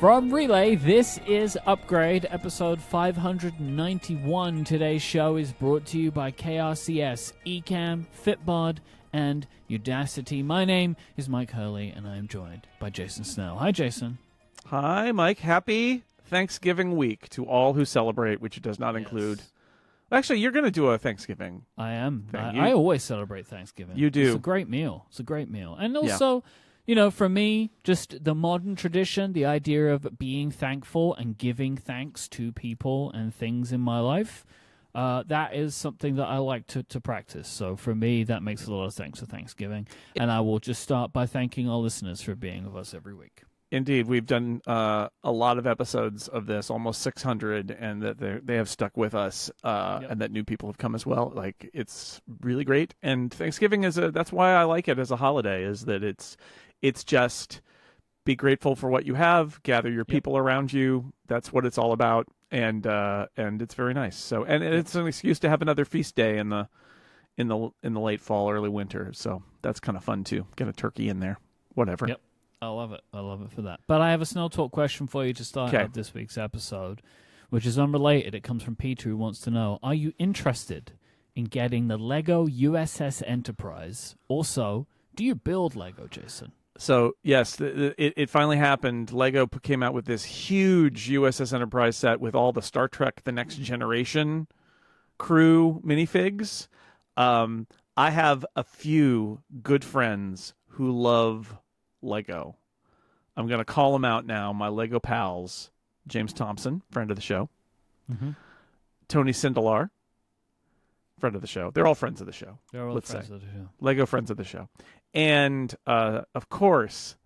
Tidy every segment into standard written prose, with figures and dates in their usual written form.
From Relay, this is Upgrade, episode 591. Today's show is brought to you by KRCS, Ecamm, Fitbod, and Udacity. My name is Mike Hurley, and I am joined by Jason Snell. Hi, Jason. Hi, Mike. Happy Thanksgiving week to all who celebrate, which does not include... Actually, you're going to do a Thanksgiving. I am. I always celebrate Thanksgiving. You do. It's a great meal. And also... You know, for me, just the modern tradition, the idea of being thankful and giving thanks to people and things in my life, that is something that I like to practice. So for me, that makes a lot of sense for Thanksgiving. And I will just start by thanking our listeners for being with us every week. Indeed. We've done a lot of episodes of this, almost 600, and that they have stuck with us, and that new people have come as well. Like, it's really great. And Thanksgiving that's why I like it as a holiday, is that it's just be grateful for what you have, gather your people around you. That's what it's all about, and it's very nice. So, and it's an excuse to have another feast day in the late fall, early winter. So that's kind of fun too. Get a turkey in there, whatever. Yep, I love it. I love it for that. But I have a Snell Talk question for you to start out this week's episode, which is unrelated. It comes from Peter, who wants to know: are you interested in getting the Lego USS Enterprise? Also, do you build Lego, Jason? So, yes, it finally happened. Lego came out with this huge USS Enterprise set with all the Star Trek The Next Generation crew minifigs. I have a few good friends who love Lego. I'm going to call them out now, my Lego pals. James Thompson, friend of the show. Mm-hmm. Tony Sindelar, friend of the show. They're all friends of the show. They're all friends of the show. Lego friends of the show. And, of course,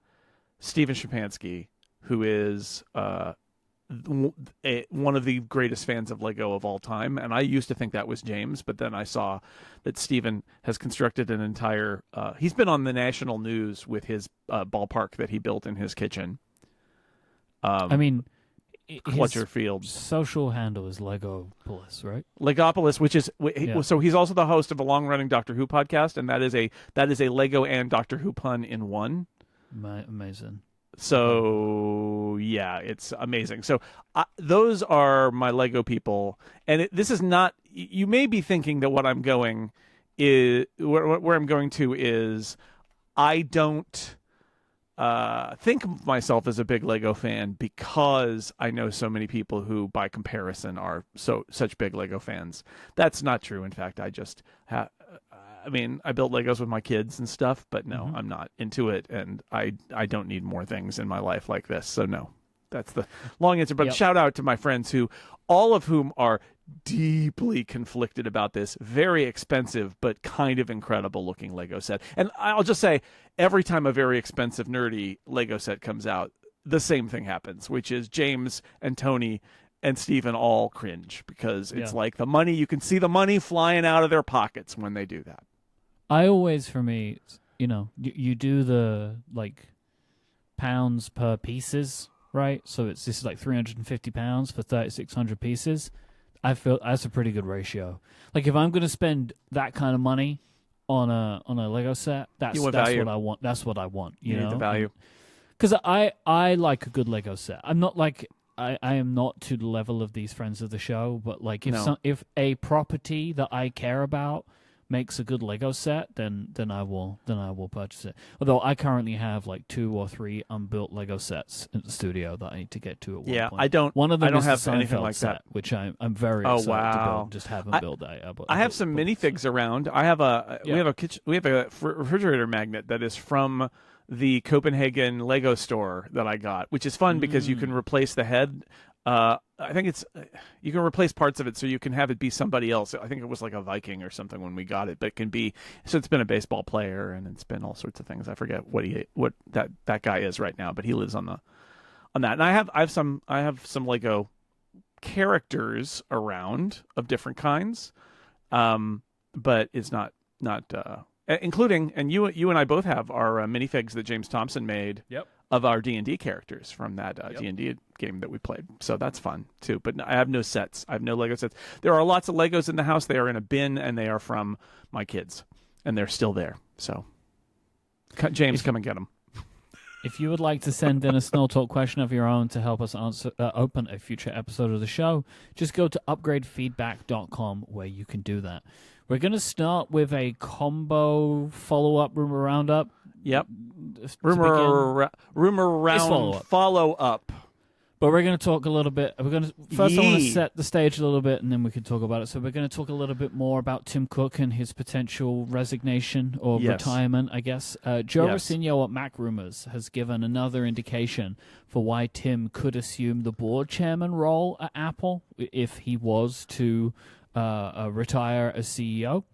Steven Shapansky, who is one of the greatest fans of Lego of all time. And I used to think that was James, but then I saw that Steven has constructed an entire... he's been on the national news with his ballpark that he built in his kitchen. Clutcher Field. Social handle is Legopolis, right? Legopolis, which is so he's also the host of a long-running Doctor Who podcast, and that is a Lego and Doctor Who pun in one. Amazing. So yeah, it's amazing. So those are my Lego people, and this is not. You may be thinking that what I'm going is where I'm going to is I don't. Think of myself as a big Lego fan because I know so many people who, by comparison, are such big Lego fans. That's not true. In fact, I just I built Legos with my kids and stuff, but no, I'm not into it, and I don't need more things in my life like this. So no, that's the long answer. But shout out to my friends who, all of whom are deeply conflicted about this very expensive but kind of incredible looking Lego set. And I'll just say, every time a very expensive nerdy Lego set comes out, the same thing happens, which is James and Tony and Stephen all cringe because it's like the money, you can see the money flying out of their pockets when they do that. I always, for me, you do the pounds per pieces, right? So this is like £350 for 3,600 pieces. I feel that's a pretty good ratio. Like, if I'm going to spend that kind of money on a Lego set, that's what I want. That's what I want. You know, need the value. Because I like a good Lego set. I'm not like I am not to the level of these friends of the show, but like if a property that I care about makes a good Lego set, then I will purchase it. Although I currently have like 2 or 3 unbuilt Lego sets in the studio that I need to get to at one point. I don't. One of them is have the anything Seinfeld like set, that, which I'm very excited to build. Just haven't built that. I have some minifigs around. I have we have a refrigerator magnet that is from the Copenhagen Lego store that I got, which is fun because you can replace the head. I think you can replace parts of it so you can have it be somebody else. I think it was like a Viking or something when we got it, but it can be, so it's been a baseball player and it's been all sorts of things. I forget what that guy is right now, but he lives on that. And I have some Lego characters around of different kinds. But it's not including, and you and I both have our minifigs that James Thompson made. Yep. Of our D&D characters from that D&D game that we played. So that's fun, too. But I have no sets. I have no Lego sets. There are lots of Legos in the house. They are in a bin, and they are from my kids. And they're still there. So, James, come and get them. If you would like to send in a Snell Talk question of your own to help us open a future episode of the show, just go to upgradefeedback.com where you can do that. We're going to start with a combo follow-up rumor roundup. Yep. Rumor round follow-up. But we're going to talk a little bit. First, I want to set the stage a little bit, and then we can talk about it. So we're going to talk a little bit more about Tim Cook and his potential resignation or retirement, I guess. Joe Rosinio at Mac Rumors has given another indication for why Tim could assume the board chairman role at Apple if he was to retire as CEO.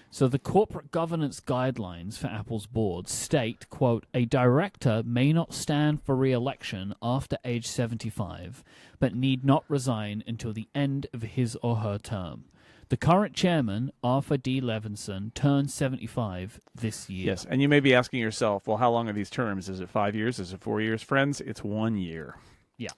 So the corporate governance guidelines for Apple's board state, quote, a director may not stand for re-election after age 75, but need not resign until the end of his or her term. The current chairman, Arthur D. Levinson, turns 75 this year. Yes, and you may be asking yourself, well, how long are these terms? Is it 5 years? Is it 4 years? Friends, it's 1 year. Yeah.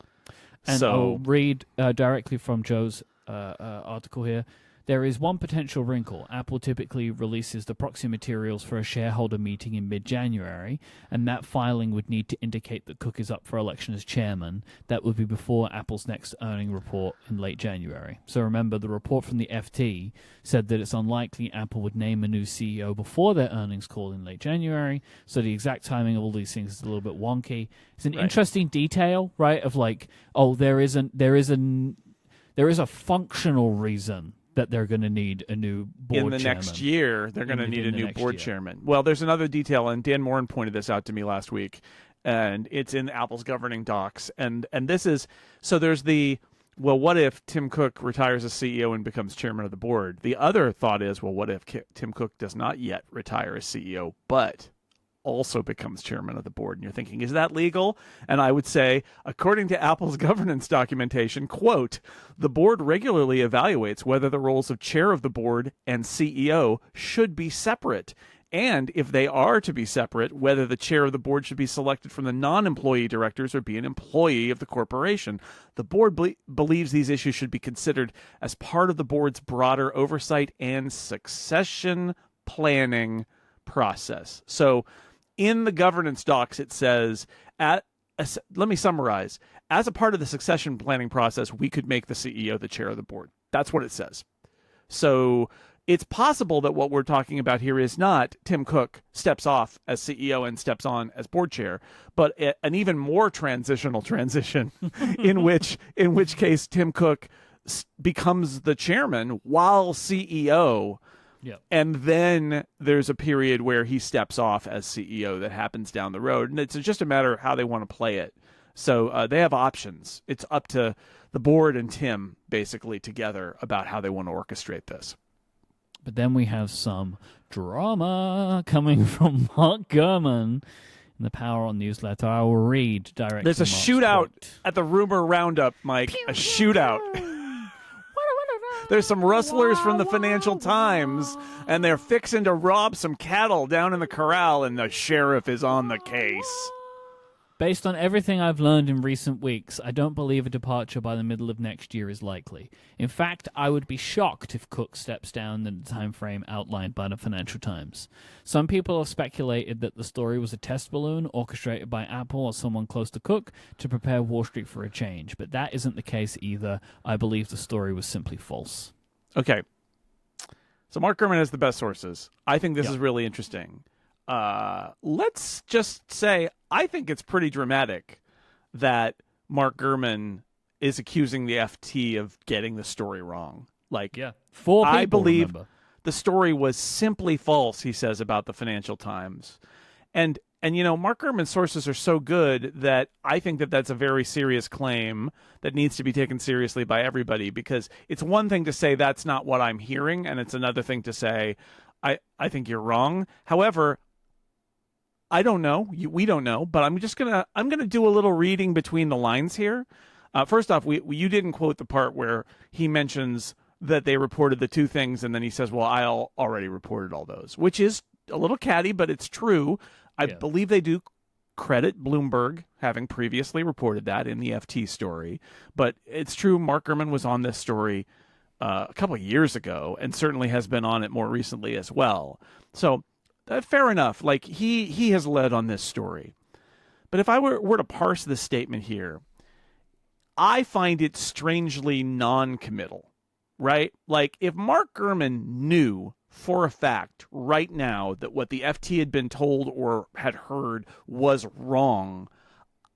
And I'll read directly from Joe's article here. There is one potential wrinkle. Apple typically releases the proxy materials for a shareholder meeting in mid-January, and that filing would need to indicate that Cook is up for election as chairman. That would be before Apple's next earnings report in late January. So remember, the report from the FT said that it's unlikely Apple would name a new CEO before their earnings call in late January, so the exact timing of all these things is a little bit wonky. It's an interesting detail, right, of like, oh, there is a functional reason that they're going to need a new board chairman. In the next year, they're going to need a new board chairman. Well, there's another detail, and Dan Morin pointed this out to me last week, and it's in Apple's governing docs. And this is, so there's the, well, what if Tim Cook retires as CEO and becomes chairman of the board? The other thought is, well, what if Tim Cook does not yet retire as CEO, but also becomes chairman of the board? And you're thinking, is that legal? And I would say, according to Apple's governance documentation, quote, the board regularly evaluates whether the roles of chair of the board and CEO should be separate. And if they are to be separate, whether the chair of the board should be selected from the non-employee directors or be an employee of the corporation. The board believes these issues should be considered as part of the board's broader oversight and succession planning process. So in the governance docs, it says, let me summarize. As a part of the succession planning process, we could make the CEO the chair of the board. That's what it says. So it's possible that what we're talking about here is not Tim Cook steps off as CEO and steps on as board chair, but an even more transitional transition in which case Tim Cook becomes the chairman while CEO. Yep. And then there's a period where he steps off as CEO that happens down the road. And it's just a matter of how they want to play it. So they have options. It's up to the board and Tim, basically, together about how they want to orchestrate this. But then we have some drama coming from Mark Gurman in the Power On newsletter. I will read directly. There's a shootout at the Rumor Roundup, Myke. A shootout. There's some rustlers from the Financial Times, and they're fixing to rob some cattle down in the corral, and the sheriff is on the case. Based on everything I've learned in recent weeks, I don't believe a departure by the middle of next year is likely. In fact, I would be shocked if Cook steps down in the time frame outlined by the Financial Times. Some people have speculated that the story was a test balloon orchestrated by Apple or someone close to Cook to prepare Wall Street for a change, but that isn't the case either. I believe the story was simply false. Okay. So Mark Gurman has the best sources. I think this is really interesting. Let's just say I think it's pretty dramatic that Mark Gurman is accusing the FT of getting the story wrong. Like, 4 people, I believe remember. The story was simply false, he says, about the Financial Times. And you know, Mark Gurman's sources are so good that I think that that's a very serious claim that needs to be taken seriously by everybody, because it's one thing to say that's not what I'm hearing, and it's another thing to say, I think you're wrong. However, I don't know. We don't know, but I'm gonna do a little reading between the lines here. First off, you didn't quote the part where he mentions that they reported the two things, and then he says, "Well, I already reported all those," which is a little catty, but it's true. I believe they do credit Bloomberg having previously reported that in the FT story, but it's true. Mark Gurman was on this story a couple of years ago, and certainly has been on it more recently as well. So. Fair enough. Like he has led on this story, But if I were to parse this statement here, I find it strangely non-committal, right? Like, if Mark Gurman knew for a fact right now that what the FT had been told or had heard was wrong,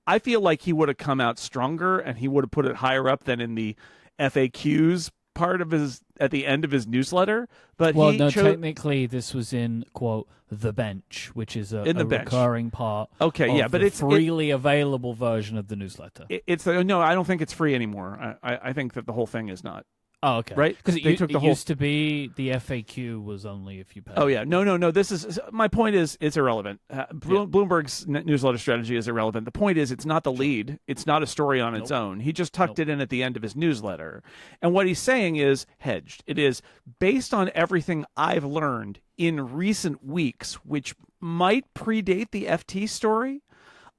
I feel like he would have come out stronger and he would have put it higher up than in the FAQs part of his at the end of his newsletter. But technically this was in quote the bench, which is a recurring part. Okay, of yeah, but it's freely available version of the newsletter. No, I don't think it's free anymore. I think that the whole thing is not. Oh, okay. Right? Because it used to be the FAQ was only if you pay. Oh, yeah. No. This is my point is it's irrelevant. Bloomberg's newsletter strategy is irrelevant. The point is it's not the lead. It's not a story on its own. He just tucked it in at the end of his newsletter. And what he's saying is hedged. It is based on everything I've learned in recent weeks, which might predate the FT story.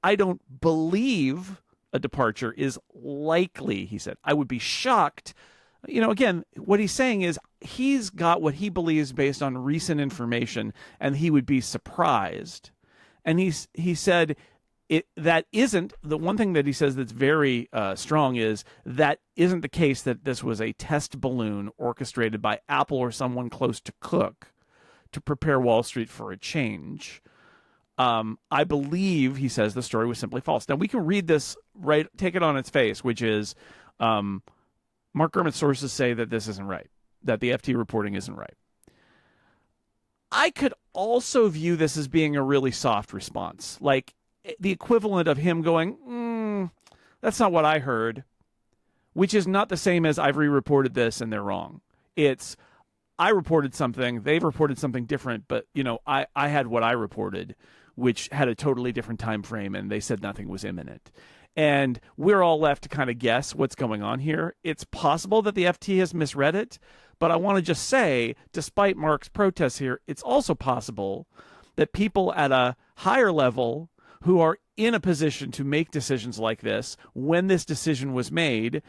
I don't believe a departure is likely, he said. I would be shocked. Again, what he's saying is he's got what he believes based on recent information, and he would be surprised. And he said that isn't the one thing that he says that's very strong is that isn't the case that this was a test balloon orchestrated by Apple or someone close to Cook to prepare Wall Street for a change. I believe, he says, the story was simply false. Now, we can read this, right, take it on its face, which is Mark Gurman's sources say that this isn't right, that the FT reporting isn't right. I could also view this as being a really soft response, like the equivalent of him going, that's not what I heard, which is not the same as I've re-reported this and they're wrong. It's I reported something, they've reported something different, but I had what I reported, which had a totally different time frame, and they said nothing was imminent. And we're all left to kind of guess what's going on here. It's possible that the FT has misread it, but I want to just say, despite Mark's protests here, it's also possible that people at a higher level who are in a position to make decisions like this, when this decision was made,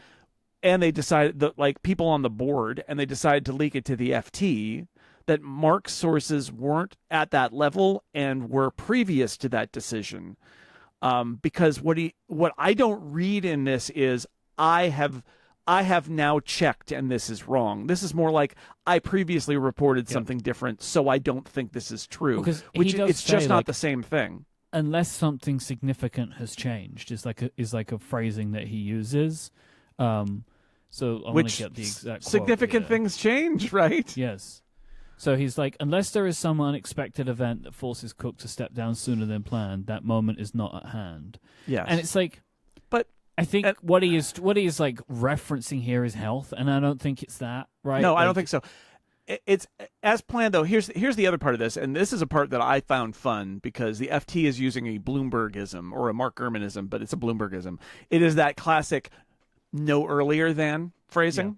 and they decided that, like people on the board, and they decided to leak it to the FT, that Mark's sources weren't at that level and were previous to that decision. Because what I don't read in this is I have now checked and this is wrong. This is more like I previously reported something different, so I don't think this is true. Which it's just not the same thing. Unless something significant has changed, is like a phrasing that he uses. So I want to get the exact quote significant here. Things change, right? Yes. So he's like, unless there is some unexpected event that forces Cook to step down sooner than planned, that moment is not at hand. Yes. And it's like, but I think what he is like referencing here is health, and I don't think it's that, right? No, I don't think so. It's as planned, though. Here's the other part of this, and this is a part that I found fun because the FT is using a Bloombergism or a Mark Gurmanism, but it's a Bloombergism. It is that classic "no earlier than" phrasing. Yeah.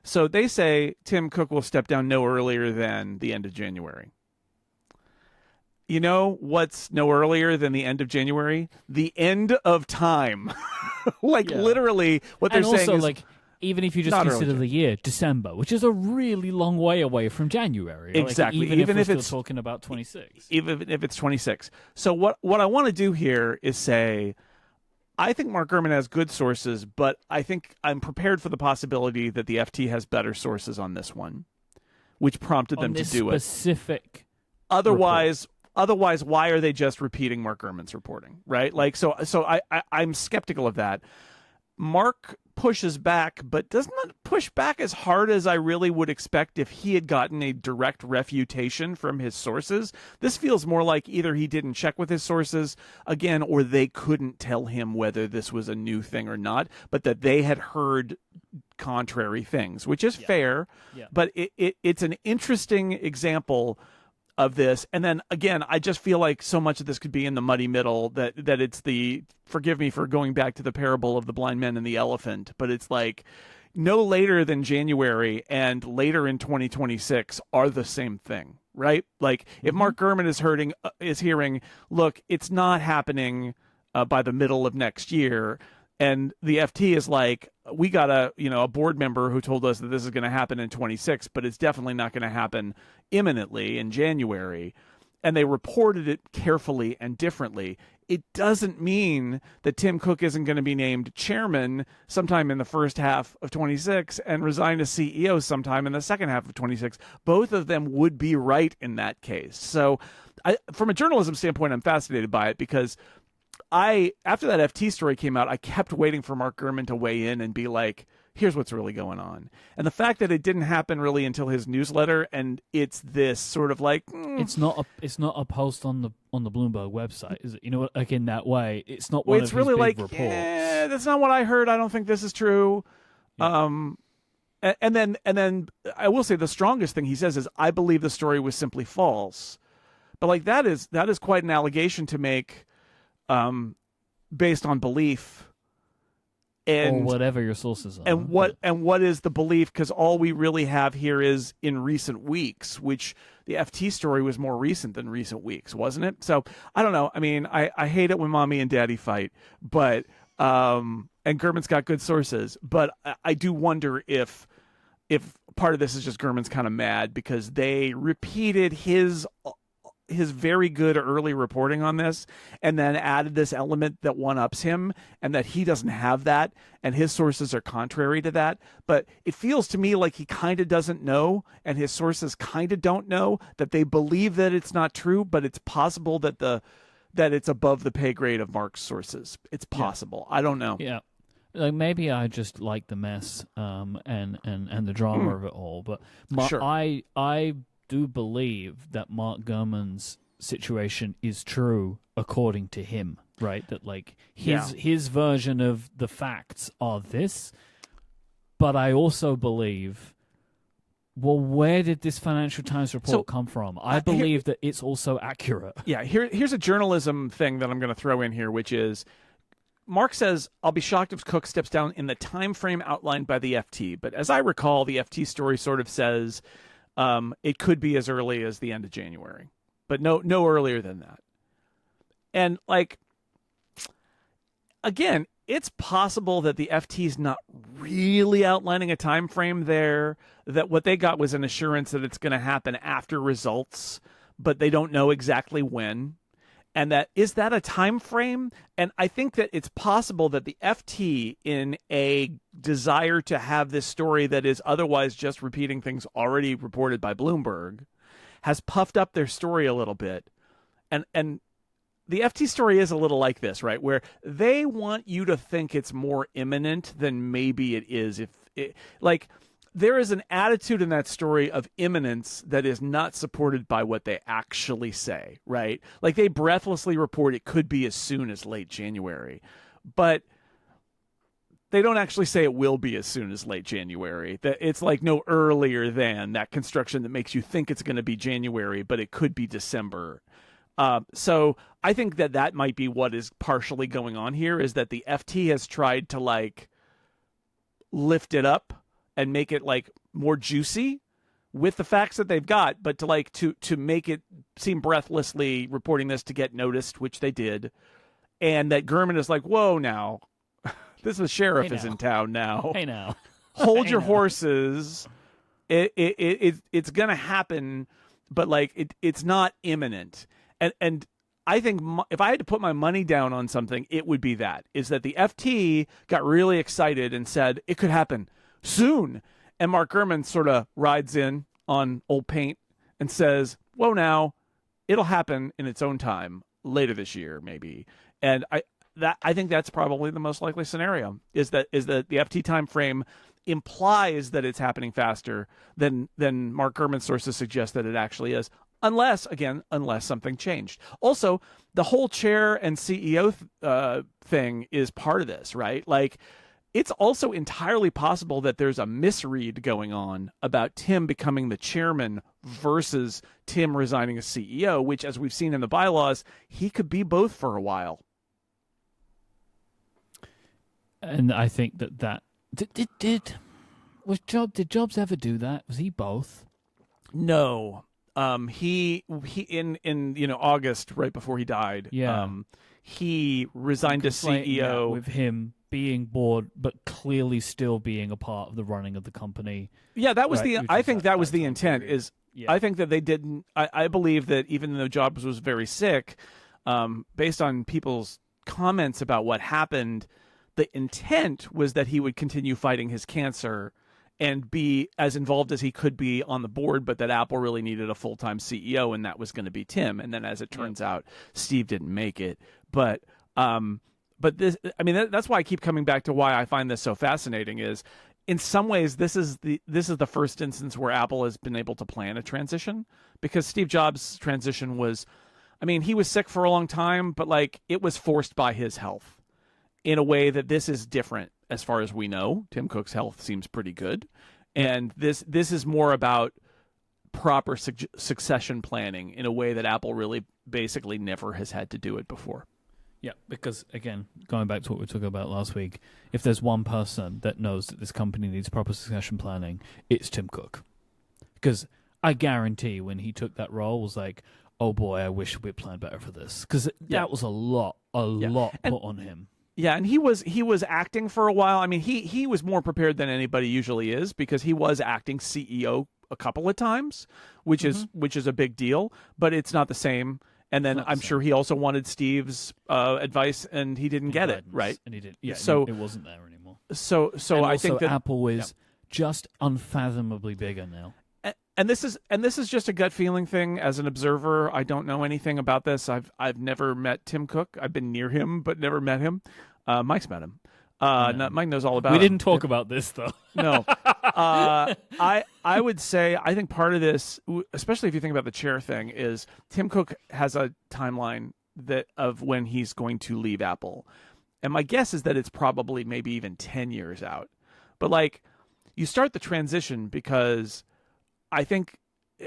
So they say Tim Cook will step down no earlier than the end of January. You know what's no earlier than the end of January? The end of time. Literally what they're saying is... like, even if you just consider the year, December, which is a really long way away from January. Exactly. Like, even if we're still talking about 26. Even if it's 26. So what I want to do here is say... I think Mark Gurman has good sources, but I think I'm prepared for the possibility that the FT has better sources on this one, which prompted them to do it. Specific. Otherwise, why are they just repeating Mark Gurman's reporting, right? Like, so I'm skeptical of that. Mark pushes back, but does not push back as hard as I really would expect if he had gotten a direct refutation from his sources. This feels more like either he didn't check with his sources again, or they couldn't tell him whether this was a new thing or not, but that they had heard contrary things, which is fair. Yeah. But it's an interesting example of this. And then again, I just feel like so much of this could be in the muddy middle that it's the, forgive me for going back to the parable of the blind man and the elephant, but it's like no later than January and later in 2026 are the same thing, right? Like if Mark Gurman is hearing, look, it's not happening by the middle of next year. And the FT is like, we got a board member who told us that this is going to happen in 26, but it's definitely not going to happen imminently in January. And they reported it carefully and differently. it doesn't mean that Tim Cook isn't going to be named chairman sometime in the first half of 26 and resign as CEO sometime in the second half of 26. Both of them would be right in that case. So from a journalism standpoint, I'm fascinated by it because after that FT story came out, I kept waiting for Mark Gurman to weigh in and be like, here's what's really going on. And the fact that it didn't happen really until his newsletter, and it's this sort of like it's not a post on the Bloomberg website, is it? You know what? Like in that way, it's not one of his really big like, reports. Yeah, that's not what I heard. I don't think this is true. Yeah. And then I will say the strongest thing he says is, I believe the story was simply false. But like that is quite an allegation to make, based on belief. And, or whatever your sources are. And what is the belief? Because all we really have here is in recent weeks, which the FT story was more recent than recent weeks, wasn't it? So I don't know. I mean, I hate it when mommy and daddy fight, but and Gurman's got good sources, but I do wonder if part of this is just Gurman's kind of mad because they repeated his very good early reporting on this and then added this element that one-ups him and that he doesn't have that and his sources are contrary to that. But it feels to me like he kind of doesn't know and his sources kind of don't know, that they believe that it's not true, but it's possible that it's above the pay grade of Mark's sources. It's possible. Yeah. I don't know. Yeah. Like maybe I just like the mess and the drama of it all, but sure. I do believe that Mark Gurman's situation is true according to him, right? That like his version of the facts are this, but I also believe, well, where did this Financial Times report come from? I believe that it's also accurate. Yeah, here's a journalism thing that I'm going to throw in here, which is Mark says, I'll be shocked if Cook steps down in the time frame outlined by the FT. But as I recall, the FT story sort of says it could be as early as the end of January, but no earlier than that. And like, again, it's possible that the FT is not really outlining a time frame there, that what they got was an assurance that it's going to happen after results, but they don't know exactly when. And is that a time frame? And I think that it's possible that the FT, in a desire to have this story that is otherwise just repeating things already reported by Bloomberg, has puffed up their story a little bit. And the FT story is a little like this, right? Where they want you to think it's more imminent than maybe it is. There is an attitude in that story of imminence that is not supported by what they actually say, right? Like they breathlessly report it could be as soon as late January, but they don't actually say it will be as soon as late January. That it's like no earlier than that construction that makes you think it's going to be January, but it could be December. So I think that might be what is partially going on here, is that the FT has tried to like lift it up and make it like more juicy with the facts that they've got, but to make it seem breathlessly reporting this to get noticed, which they did. And that Gurman is like, whoa, now this is sheriff is in town now. Hey, now hold your horses. It's going to happen, but like it's not imminent. And I think if I had to put my money down on something, it would be that the FT got really excited and said it could happen soon. And Mark Gurman sort of rides in on old paint and says, whoa, now it'll happen in its own time later this year, maybe. And I think that's probably the most likely scenario, is that the FT time frame implies that it's happening faster than Mark Gurman's sources suggest that it actually is. Unless something changed. Also, the whole chair and CEO thing is part of this, right? Like, it's also entirely possible that there's a misread going on about Tim becoming the chairman versus Tim resigning as CEO, which, as we've seen in the bylaws, he could be both for a while. And I think that did Jobs ever do that? Was he both? No. He in August, right before he died. Yeah. He resigned as CEO with him being bored, but clearly still being a part of the running of the company. Yeah, that was I think that was the intent. I think that they didn't. I believe that even though Jobs was very sick, based on people's comments about what happened, the intent was that he would continue fighting his cancer and be as involved as he could be on the board, but that Apple really needed a full-time CEO, and that was going to be Tim. And then, as it turns out, Steve didn't make it. But this, I mean, that's why I keep coming back to why I find this so fascinating. Is in some ways this is the first instance where Apple has been able to plan a transition, because Steve Jobs' transition was, I mean, he was sick for a long time, but like it was forced by his health. In a way that this is different, as far as we know. Tim Cook's health seems pretty good, and this is more about proper succession planning in a way that Apple really basically never has had to do it before. Yeah, because again, going back to what we talked about last week, if there's one person that knows that this company needs proper succession planning, it's Tim Cook. Because I guarantee when he took that role was like, oh boy, I wish we'd planned better for this, because that was a lot put on him. Yeah, and he was acting for a while. I mean, he was more prepared than anybody usually is, because he was acting CEO a couple of times, which is a big deal, but it's not the same. And then I'm sure he also wanted Steve's advice, and he didn't get it, right? And he did. Yeah, so it wasn't there anymore. So I think that Apple is just unfathomably bigger now. And this is just a gut feeling thing. As an observer, I don't know anything about this. I've never met Tim Cook. I've been near him, but never met him. Mike's met him. Mike knows all about him. We didn't talk about this, though. No. I would say, I think part of this, especially if you think about the chair thing, is Tim Cook has a timeline of when he's going to leave Apple. And my guess is that it's probably maybe even 10 years out. But like, you start the transition because I think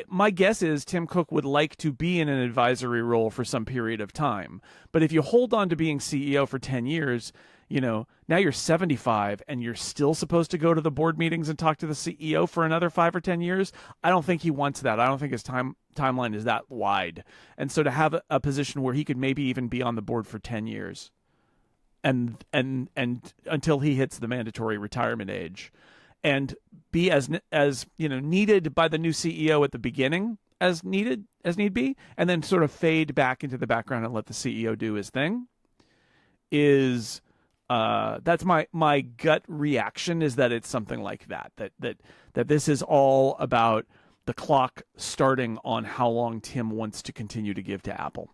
my guess is Tim Cook would like to be in an advisory role for some period of time. But if you hold on to being CEO for 10 years, now you're 75 and you're still supposed to go to the board meetings and talk to the CEO for another 5 or 10 years. I don't think he wants that. I don't think his timeline is that wide. And so to have a position where he could maybe even be on the board for 10 years and until he hits the mandatory retirement age, and be as needed by the new CEO at the beginning as need be, and then sort of fade back into the background and let the CEO do his thing. That's my gut reaction, is that it's something like that this is all about the clock starting on how long Tim wants to continue to give to Apple.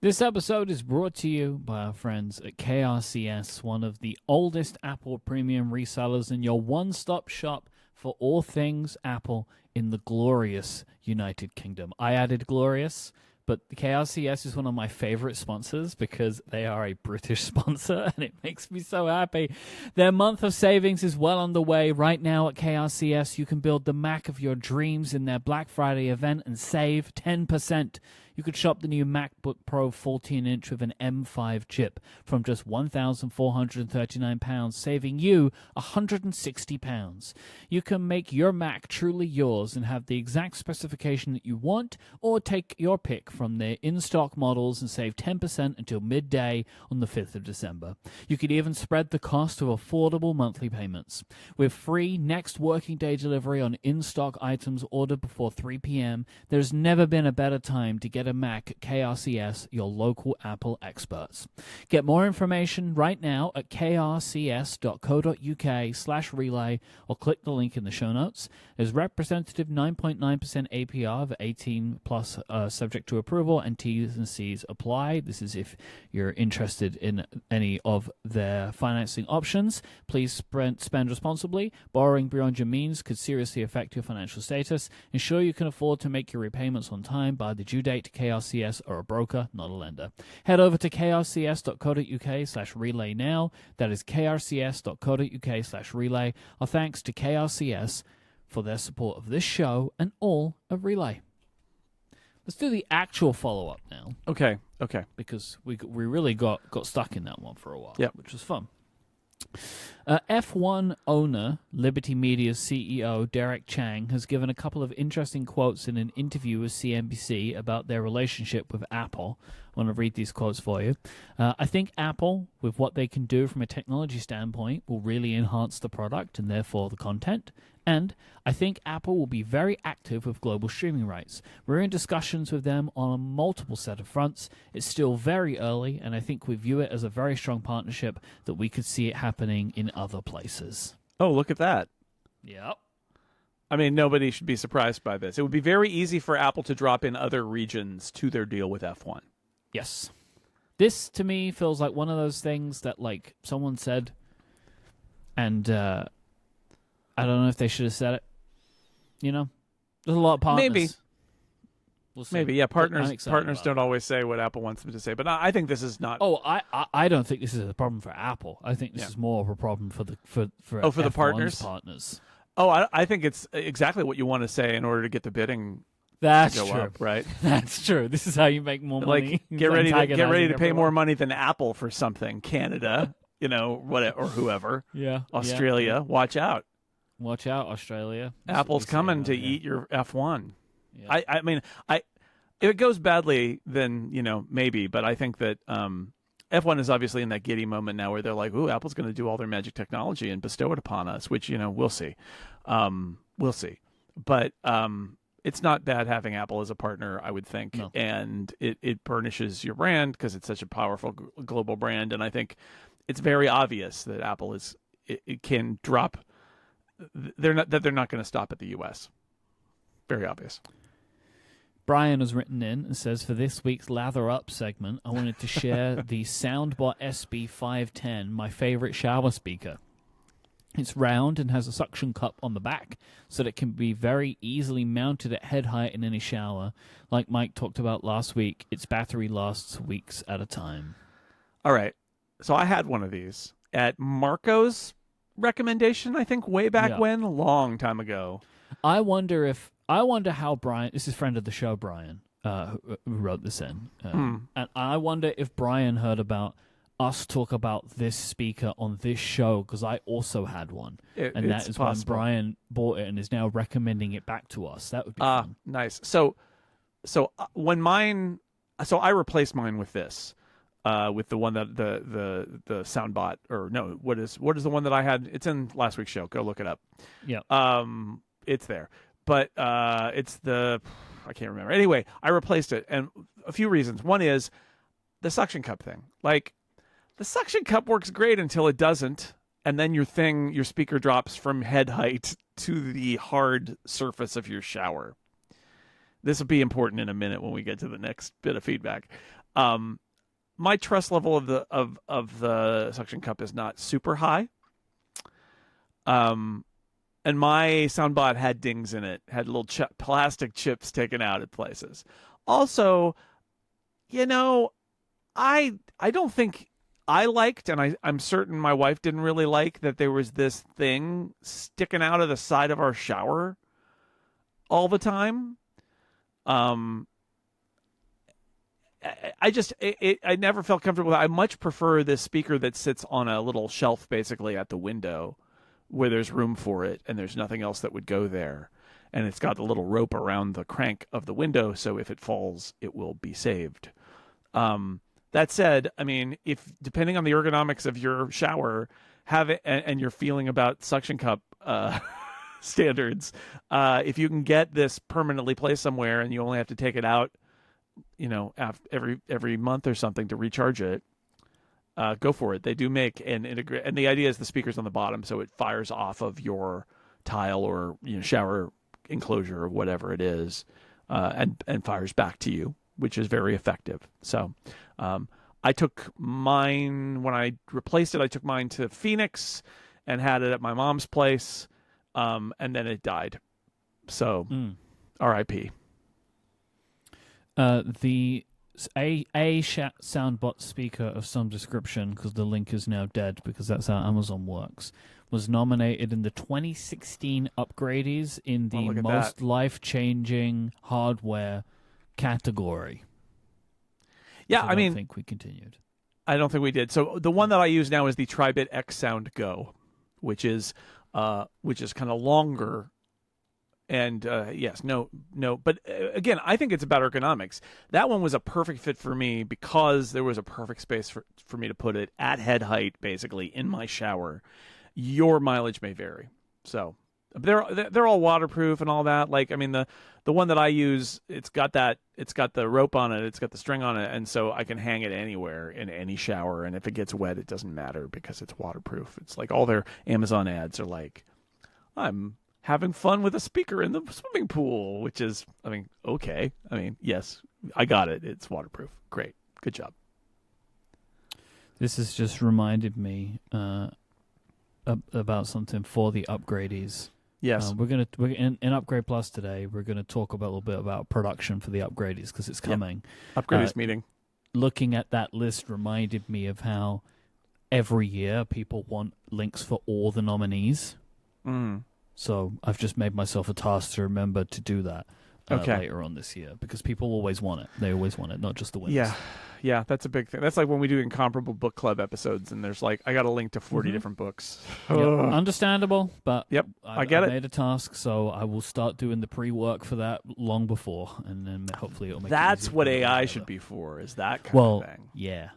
This episode is brought to you by our friends at KRCS, one of the oldest Apple premium resellers and your one-stop shop for all things Apple in the glorious United Kingdom. I added glorious, but the KRCS is one of my favorite sponsors because they are a British sponsor, and it makes me so happy. Their month of savings is well underway. Right now at KRCS, you can build the Mac of your dreams in their Black Friday event and save 10%. You could shop the new MacBook Pro 14-inch with an M5 chip from just £1,439, saving you £160. You can make your Mac truly yours and have the exact specification that you want, or take your pick from their in-stock models and save 10% until midday on the 5th of December. You could even spread the cost of affordable monthly payments. With free next working day delivery on in-stock items ordered before 3 p.m., there's never been a better time to get a Mac at KRCS, your local Apple experts. Get more information right now at krcs.co.uk/relay or click the link in the show notes. There's representative 9.9% APR of 18 plus subject to approval, and T's and C's apply. This is if you're interested in any of their financing options. Please spend responsibly. Borrowing beyond your means could seriously affect your financial status. Ensure you can afford to make your repayments on time by the due date to KRCS or a broker, not a lender. Head over to krcs.co.uk/relay now. That is krcs.co.uk/relay. Our thanks to KRCS for their support of this show and all of Relay. Let's do the actual follow-up now. Okay. Because we really got stuck in that one for a while, which was fun. F1 owner, Liberty Media's CEO, Derek Chang, has given a couple of interesting quotes in an interview with CNBC about their relationship with Apple. I want to read these quotes for you. I think Apple, with what they can do from a technology standpoint, will really enhance the product and therefore the content. And I think Apple will be very active with global streaming rights. We're in discussions with them on a multiple set of fronts. It's still very early, and I think we view it as a very strong partnership that we could see it happening in other places. Oh, look at that. Yep. I mean, nobody should be surprised by this. It would be very easy for Apple to drop in other regions to their deal with F1. Yes. This, to me, feels like one of those things that, like, someone said, and I don't know if they should have said it. You know? There's a lot of partners. Maybe. We'll see. Maybe, yeah. Partners don't it. always say what Apple wants them to say, but I think this is not. Oh, I don't think this is a problem for Apple. I think this is more of a problem for the for the partners. Oh, I think it's exactly what you want to say in order to get the bidding. That's to go true. Up, right? That's true. This is how you make more money. Like, get ready to pay more money than Apple for something. Canada, whatever, or whoever. Yeah. Australia, yeah. Watch out. Watch out, Australia. Apple's coming to eat your F1. Yeah. I mean, if it goes badly, then, maybe. But I think that F1 is obviously in that giddy moment now where they're like, ooh, Apple's going to do all their magic technology and bestow it upon us, which, we'll see. We'll see. But it's not bad having Apple as a partner, I would think. No. And it burnishes your brand because it's such a powerful global brand. And I think it's very obvious that Apple it can drop. They're not going to stop at the U.S. Very obvious. Brian has written in and says, for this week's Lather Up segment, I wanted to share the SoundBot SB510, my favorite shower speaker. It's round and has a suction cup on the back, so that it can be very easily mounted at head height in any shower. Like Myke talked about last week, its battery lasts weeks at a time. All right. So I had one of these at Marco's recommendation, I think, way back when, a long time ago. I wonder how Brian, this is friend of the show, Brian, who wrote this in. And I wonder if Brian heard about us talk about this speaker on this show, because I also had one. And that is possible. when Brian bought it and is now recommending it back to us. That would be fun. Nice. So when I replaced mine with this. With the one that the SoundBot, or no, what is the one that I had? It's in last week's show. Go look it up. Yeah. It's there, but it's I can't remember. Anyway, I replaced it, and a few reasons. One is the suction cup thing. Like, the suction cup works great until it doesn't, and then your speaker drops from head height to the hard surface of your shower. This will be important in a minute when we get to the next bit of feedback. My trust level of the suction cup is not super high. And my SoundBot had dings in it, had little plastic chips taken out at places. Also, I don't think I liked, and I'm certain my wife didn't really like, that there was this thing sticking out of the side of our shower all the time. I never felt comfortable with it. I much prefer this speaker that sits on a little shelf basically at the window where there's room for it and there's nothing else that would go there. And it's got the little rope around the crank of the window, so if it falls, it will be saved. That said, I mean, if depending on the ergonomics of your shower, have it and your feeling about suction cup standards, if you can get this permanently placed somewhere and you only have to take it out, every month or something to recharge it, go for it. They do make and integrate, and the idea is the speaker's on the bottom, so it fires off of your tile or shower enclosure or whatever it is, and fires back to you, which is very effective. So, I took mine when I replaced it. I took mine to Phoenix and had it at my mom's place, and then it died. So, R.I.P. The SoundBot speaker of some description, because the link is now dead because that's how Amazon works, was nominated in the 2016 Upgradies in the most life-changing hardware category. Yeah, so I mean, think we continued. I don't think we did. So the one that I use now is the Tribit X Sound Go, which is kind of longer. And yes, no. But again, I think it's about ergonomics. That one was a perfect fit for me because there was a perfect space for me to put it at head height, basically, in my shower. Your mileage may vary. So They're all waterproof and all that. Like, I mean, the one that I use, it's got the rope on it, it's got the string on it, and so I can hang it anywhere in any shower, and if it gets wet, it doesn't matter because it's waterproof. It's like all their Amazon ads are like, I'm having fun with a speaker in the swimming pool, which is, I mean, okay. I mean, yes, I got it. It's waterproof. Great. Good job. This has just reminded me about something for the upgradies. Yes, we're in Upgrade Plus today. We're gonna talk about a little bit about production for the upgradies because it's coming. Yep. Upgradies meeting. Looking at that list reminded me of how every year people want links for all the nominees. So I've just made myself a task to remember to do that later on this year because people always want it. They always want it, not just the winners. Yeah, that's a big thing. That's like when we do incomparable book club episodes, and there's like, I got a link to 40 different books. Yep. Understandable, but I get it. I made a task, so I will start doing the pre-work for that long before, and then hopefully it'll make That's it what AI should be for, is that kind of thing. Yeah,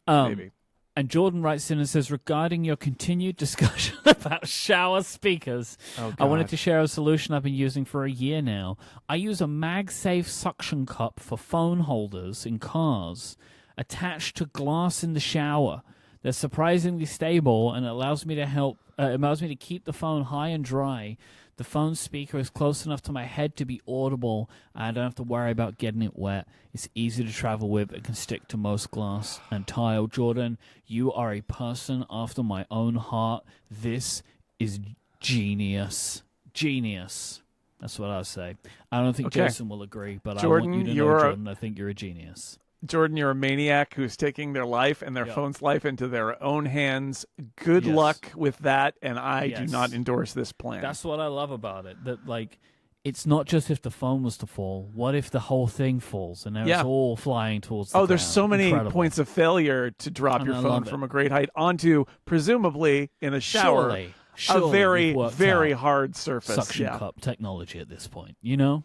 Maybe. And Jordan writes in and says, regarding your continued discussion about shower speakers, I wanted to share a solution I've been using for a year now. I use a MagSafe suction cup for phone holders in cars attached to glass in the shower. They're surprisingly stable and it allows me to keep the phone high and dry. The phone speaker is close enough to my head to be audible, and I don't have to worry about getting it wet. It's easy to travel with. It can stick to most glass and tile. Jordan, you are a person after my own heart. This is genius. Genius. That's what I'll say. I don't think Jason will agree, but Jordan, I want you to know, Jordan, I think you're a genius. Jordan, you're a maniac who's taking their life and their phone's life into their own hands. Good luck with that, and I do not endorse this plan. That's what I love about it. That, like, it's not just if the phone was to fall. What if the whole thing falls and now it's all flying towards the ground? There's so many points of failure to drop your phone from a great height onto, presumably, in a shower, a very, very hard surface. Suction cup technology at this point, you know?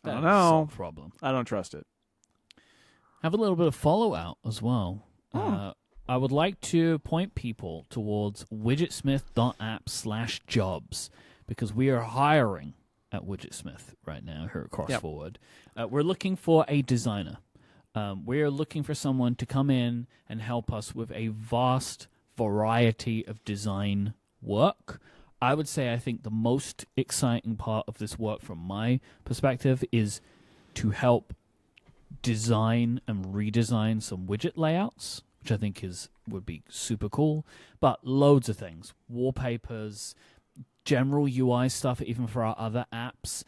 I don't know. That's a problem. I don't trust it. Have a little bit of follow-out as well. I would like to point people towards widgetsmith.app/jobs because we are hiring at Widgetsmith right now here at CrossForward. We're looking for a designer. We're looking for someone to come in and help us with a vast variety of design work. I would say I think the most exciting part of this work from my perspective is to help design and redesign some widget layouts, which I think would be super cool, but loads of things, wallpapers, general UI stuff, even for our other apps,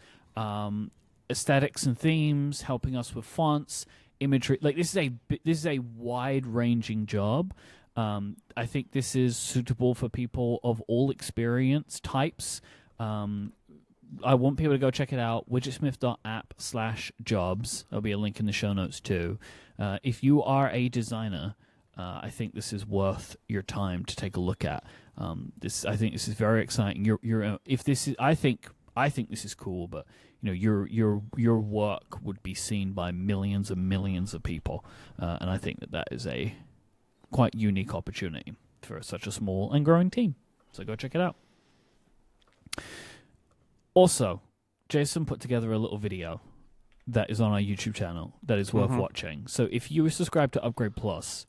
aesthetics and themes, helping us with fonts, imagery. Like this is a wide-ranging job. I think this is suitable for people of all experience types. I want people to go check it out, widgetsmith.app/jobs. There'll be a link in the show notes too. If you are a designer, I think this is worth your time to take a look at. I think this is very exciting. I think this is cool, but you know, your work would be seen by millions and millions of people, and I think that is a quite unique opportunity for such a small and growing team. So go check it out. Also, Jason put together a little video that is on our YouTube channel that is worth watching. So if you were subscribed to Upgrade Plus,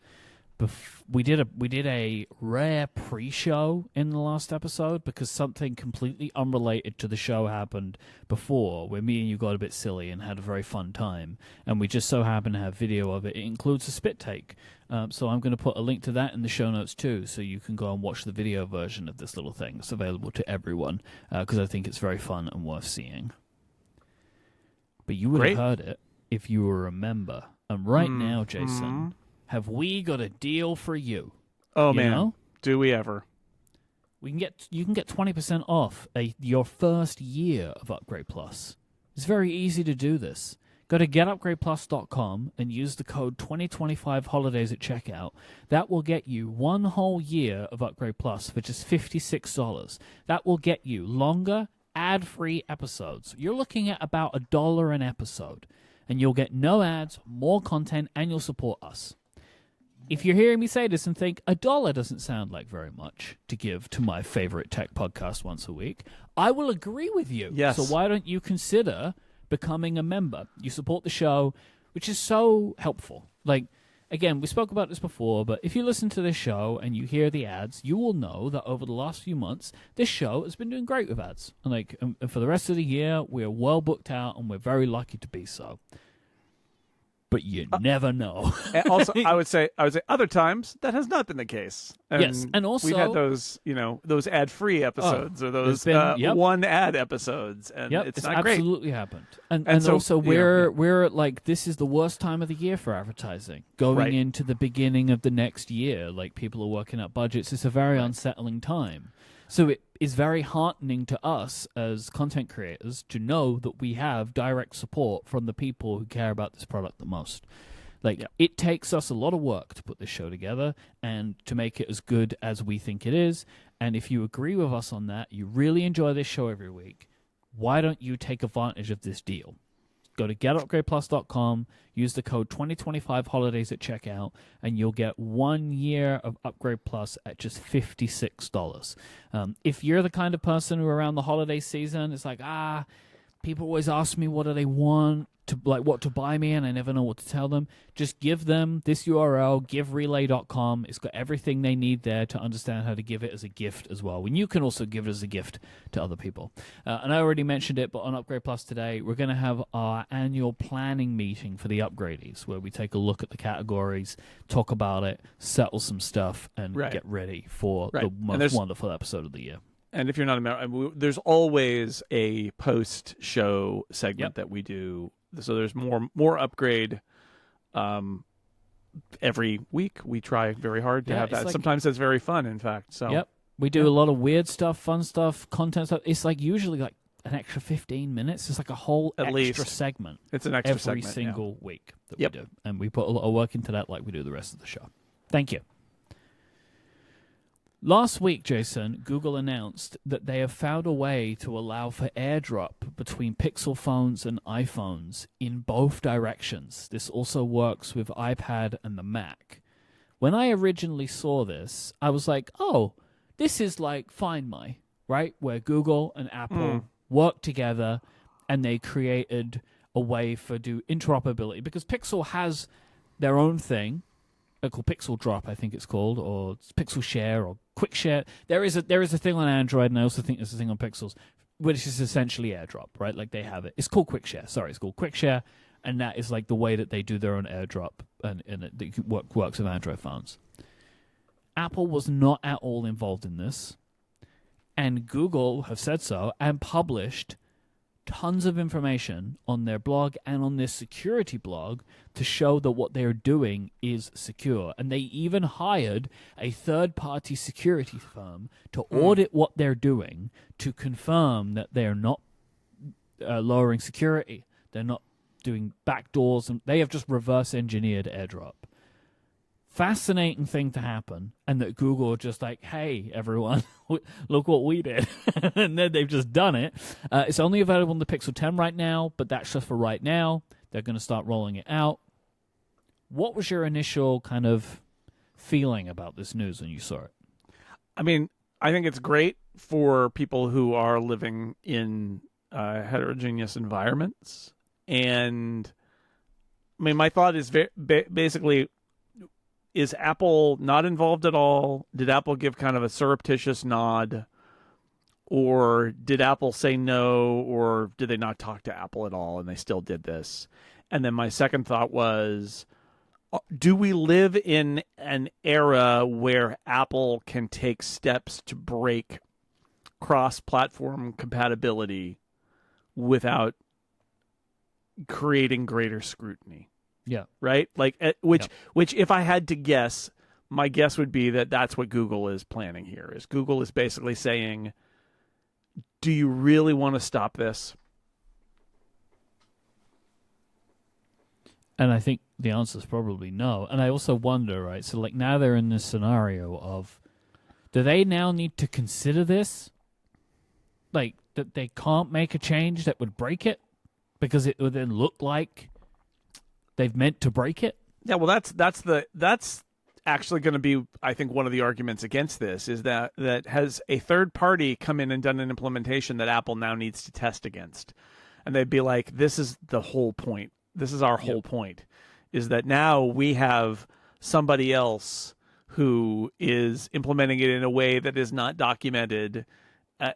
we did a rare pre-show in the last episode because something completely unrelated to the show happened before, where me and you got a bit silly and had a very fun time, and we just so happened to have video of it. It includes a spit take. So I'm going to put a link to that in the show notes too, so you can go and watch the video version of this little thing. It's available to everyone because I think it's very fun and worth seeing. But you would have heard it if you were a member. And right now, Jason, have we got a deal for you? Oh, man. Do we ever? You can get 20% off your first year of Upgrade Plus. It's very easy to do this. Go to getupgradeplus.com and use the code 2025holidays at checkout. That will get you 1 whole year of Upgrade Plus for just $56. That will get you longer, ad-free episodes. You're looking at about $1 an episode, and you'll get no ads, more content, and you'll support us. if you're hearing me say this and think $1 doesn't sound like very much to give to my favorite tech podcast once a week, I will agree with you. Yes. So why don't you consider becoming a member? You support the show, which is so helpful. Like, again, we spoke about this before, but if you listen to this show and you hear the ads, you will know that over the last few months, this show has been doing great with ads. And for the rest of the year, we're well booked out, and we're very lucky to be so. But you never know. And also, I would say other times that has not been the case. And yes, and also we've had those, those ad-free episodes or those one ad episodes, and it's not great. Absolutely happened. And so, also, we're like, this is the worst time of the year for advertising. Going into the beginning of the next year, like people are working out budgets. It's a very unsettling time. So it is very heartening to us as content creators to know that we have direct support from the people who care about this product the most. It takes us a lot of work to put this show together and to make it as good as we think it is. And if you agree with us on that, you really enjoy this show every week, why don't you take advantage of this deal? Go to getupgradeplus.com, use the code 2025holidays at checkout, and you'll get 1 year of Upgrade Plus at just $56. If you're the kind of person who around the holiday season, it's like, people always ask me what do they want, what to buy me, and I never know what to tell them. Just give them this URL, giverelay.com. It's got everything they need there to understand how to give it as a gift as well. When you can also give it as a gift to other people. And I already mentioned it, but on Upgrade Plus today, we're going to have our annual planning meeting for the upgradies, where we take a look at the categories, talk about it, settle some stuff, and get ready for the most wonderful episode of the year. And if you're not a member, there's always a post-show segment that we do. So there's more upgrade every week. We try very hard to have that. Sometimes that's very fun, in fact. So we do a lot of weird stuff, fun stuff, content stuff. It's usually an extra 15 minutes. It's like a whole extra segment. It's an extra every segment, single week that we do. And we put a lot of work into that like we do the rest of the show. Thank you. Last week, Jason, Google announced that they have found a way to allow for AirDrop between Pixel phones and iPhones in both directions. This also works with iPad and the Mac. When I originally saw this, I was like, oh, this is like Find My, right? Where Google and Apple worked together and they created a way for do interoperability. Because Pixel has their own thing. Called Pixel Drop, I think it's called, or Pixel Share, or Quick Share. There is a thing on Android, and I also think there's a thing on Pixels, which is essentially AirDrop, right? Like they have it. It's called Quick Share. Sorry, it's called Quick Share, and that is like the way that they do their own AirDrop, and it works with Android phones. Apple was not at all involved in this, and Google have said so and published tons of information on their blog and on their security blog to show that what they're doing is secure. And they even hired a third-party security firm to audit what they're doing to confirm that they're not lowering security. They're not doing backdoors, and they have just reverse-engineered AirDrop. Fascinating thing to happen, and that Google are just like, hey, everyone, look what we did. And then they've just done it. It's only available on the Pixel 10 right now, but that's just for right now. They're going to start rolling it out. What was your initial kind of feeling about this news when you saw it? I mean, I think it's great for people who are living in heterogeneous environments. And, I mean, my thought is basically, is Apple not involved at all? Did Apple give kind of a surreptitious nod? Or did Apple say no? Or did they not talk to Apple at all and they still did this? And then my second thought was, do we live in an era where Apple can take steps to break cross-platform compatibility without creating greater scrutiny? Yeah. Right? Like, which if I had to guess, my guess would be that that's what Google is planning here. Is Google is basically saying, do you really want to stop this? And I think the answer is probably no. And I also wonder, right? So, like, now they're in this scenario of, do they now need to consider this? Like, that they can't make a change that would break it? Because it would then look like they've meant to break it? Yeah, well, that's actually going to be, I think, one of the arguments against this is that has a third party come in and done an implementation that Apple now needs to test against. And they'd be like, this is the whole point. This is our whole point, is that now we have somebody else who is implementing it in a way that is not documented.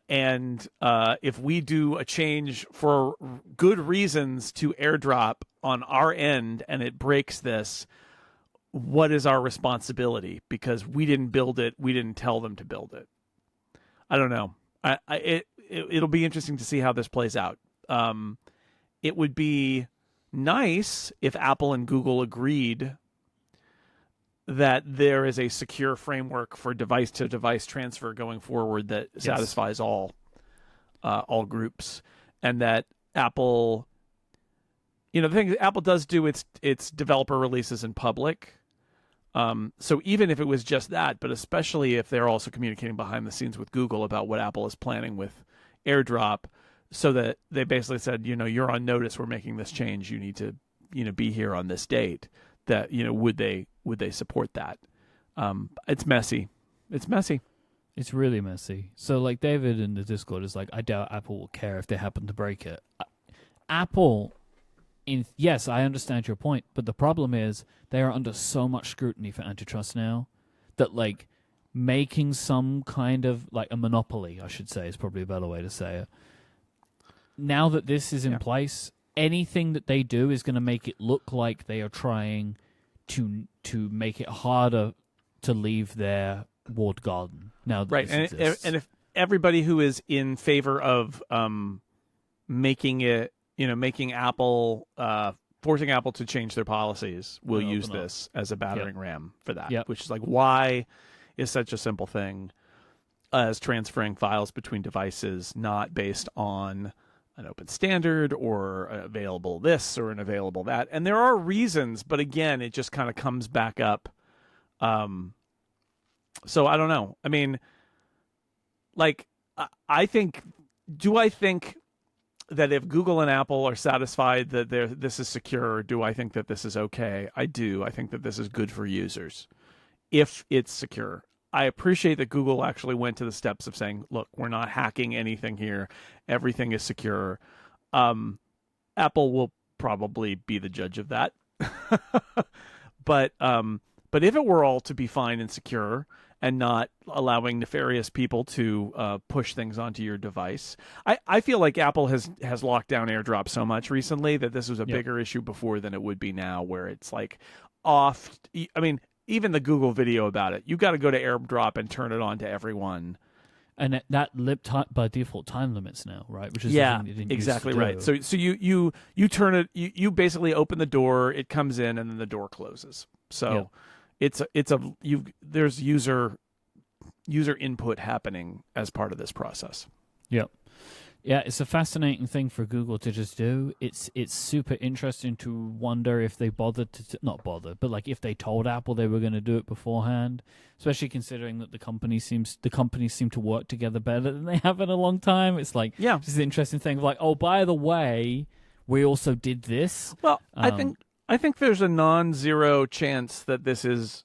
And if we do a change for good reasons to AirDrop on our end and it breaks this, what is our responsibility? Because we didn't build it. We didn't tell them to build it. I don't know. It'll be interesting to see how this plays out. It would be nice if Apple and Google agreed that there is a secure framework for device-to-device transfer going forward that satisfies all groups, and that Apple, the thing is, Apple does do its developer releases in public. So even if it was just that, but especially if they're also communicating behind the scenes with Google about what Apple is planning with AirDrop, so that they basically said, you're on notice, we're making this change, you need to, be here on this date. That, would they support that? It's messy. It's messy. It's really messy. So, like, David in the Discord is like, I doubt Apple will care if they happen to break it. Apple, yes, I understand your point, but the problem is they are under so much scrutiny for antitrust now that, like, making some kind of, like, a monopoly, I should say, is probably a better way to say it. Now that this is in place, anything that they do is going to make it look like they are trying to make it harder to leave their walled garden. Now, that and if everybody who is in favor of making it, making Apple, forcing Apple to change their policies, will use this as a battering ram for that. Which is like, why is such a simple thing as transferring files between devices not based on an open standard or available this or an available that? And there are reasons, but again, it just kind of comes back up. So I don't know. I mean, like, I think that if Google and Apple are satisfied that this is secure, do I think that this is okay? I do. I think that this is good for users if it's secure. I appreciate that Google actually went to the steps of saying, look, we're not hacking anything here. Everything is secure. Apple will probably be the judge of that. But if it were all to be fine and secure and not allowing nefarious people to push things onto your device, I feel like Apple has locked down AirDrop so much recently that this was a bigger issue before than it would be now, where it's like off. I mean, even the Google video about it, you got to go to AirDrop and turn it on to everyone. And that by default time limits now, right? Which is exactly right. So you turn it, you basically open the door, it comes in, and then the door closes. So there's user input happening as part of this process. Yep. Yeah, it's a fascinating thing for Google to just do. It's super interesting to wonder if they bothered to not bother, but like if they told Apple they were going to do it beforehand, especially considering that the companies seem to work together better than they have in a long time. It's like just an interesting thing of like, oh, by the way, we also did this. Well, I think there's a non-zero chance that this is.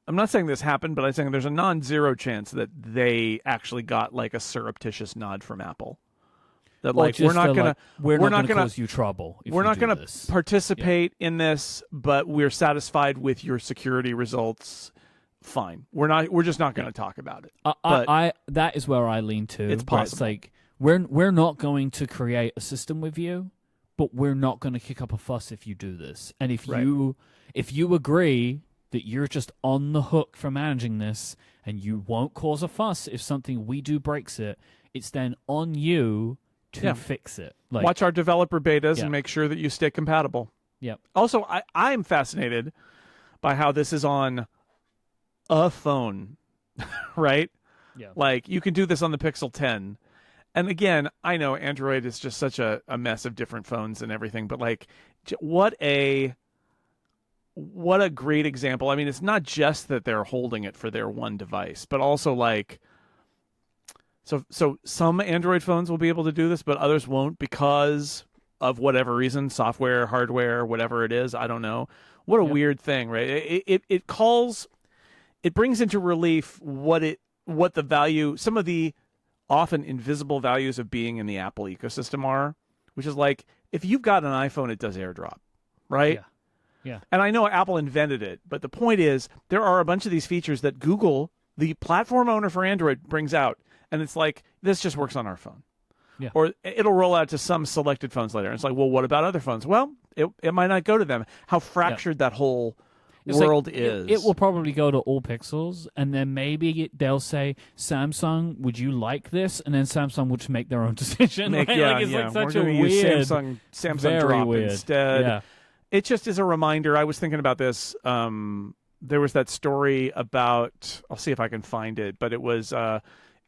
I'm not saying this happened, but I'm saying there's a non-zero chance that they actually got like a surreptitious nod from Apple. That like we're not gonna cause you trouble. We're not gonna participate in this, but we're satisfied with your security results. Fine, we're just not gonna talk about it. I that is where I lean to. It's possible. It's like we're not going to create a system with you, but we're not going to kick up a fuss if you do this. And if you agree that you're just on the hook for managing this, and you won't cause a fuss if something we do breaks it, it's then on you to fix it. Like, watch our developer betas and make sure that you stay compatible. Yep. Also, I'm fascinated by how this is on a phone, right? Yeah. Like, you can do this on the Pixel 10. And again, I know Android is just such a mess of different phones and everything, but like, what a great example. I mean, it's not just that they're holding it for their one device, but also like, So some Android phones will be able to do this, but others won't because of whatever reason, software, hardware, whatever it is. I don't know. What a weird thing, right? It calls it brings into relief what the value, some of the often invisible values of being in the Apple ecosystem are, which is like, if you've got an iPhone, it does AirDrop, right? Yeah. Yeah. And I know Apple invented it, but the point is there are a bunch of these features that Google, the platform owner for Android, brings out, and it's like, this just works on our phone. Yeah. Or it'll roll out to some selected phones later. And it's like, well, what about other phones? Well, it might not go to them. How fractured that whole world is. It will probably go to all Pixels, and then maybe they'll say, Samsung, would you like this? And then Samsung would just make their own decision. Right? It's like such We're a gonna weird, use Samsung very Drop weird. instead. Yeah. It just is a reminder. I was thinking about this. There was that story about, I'll see if I can find it, but it was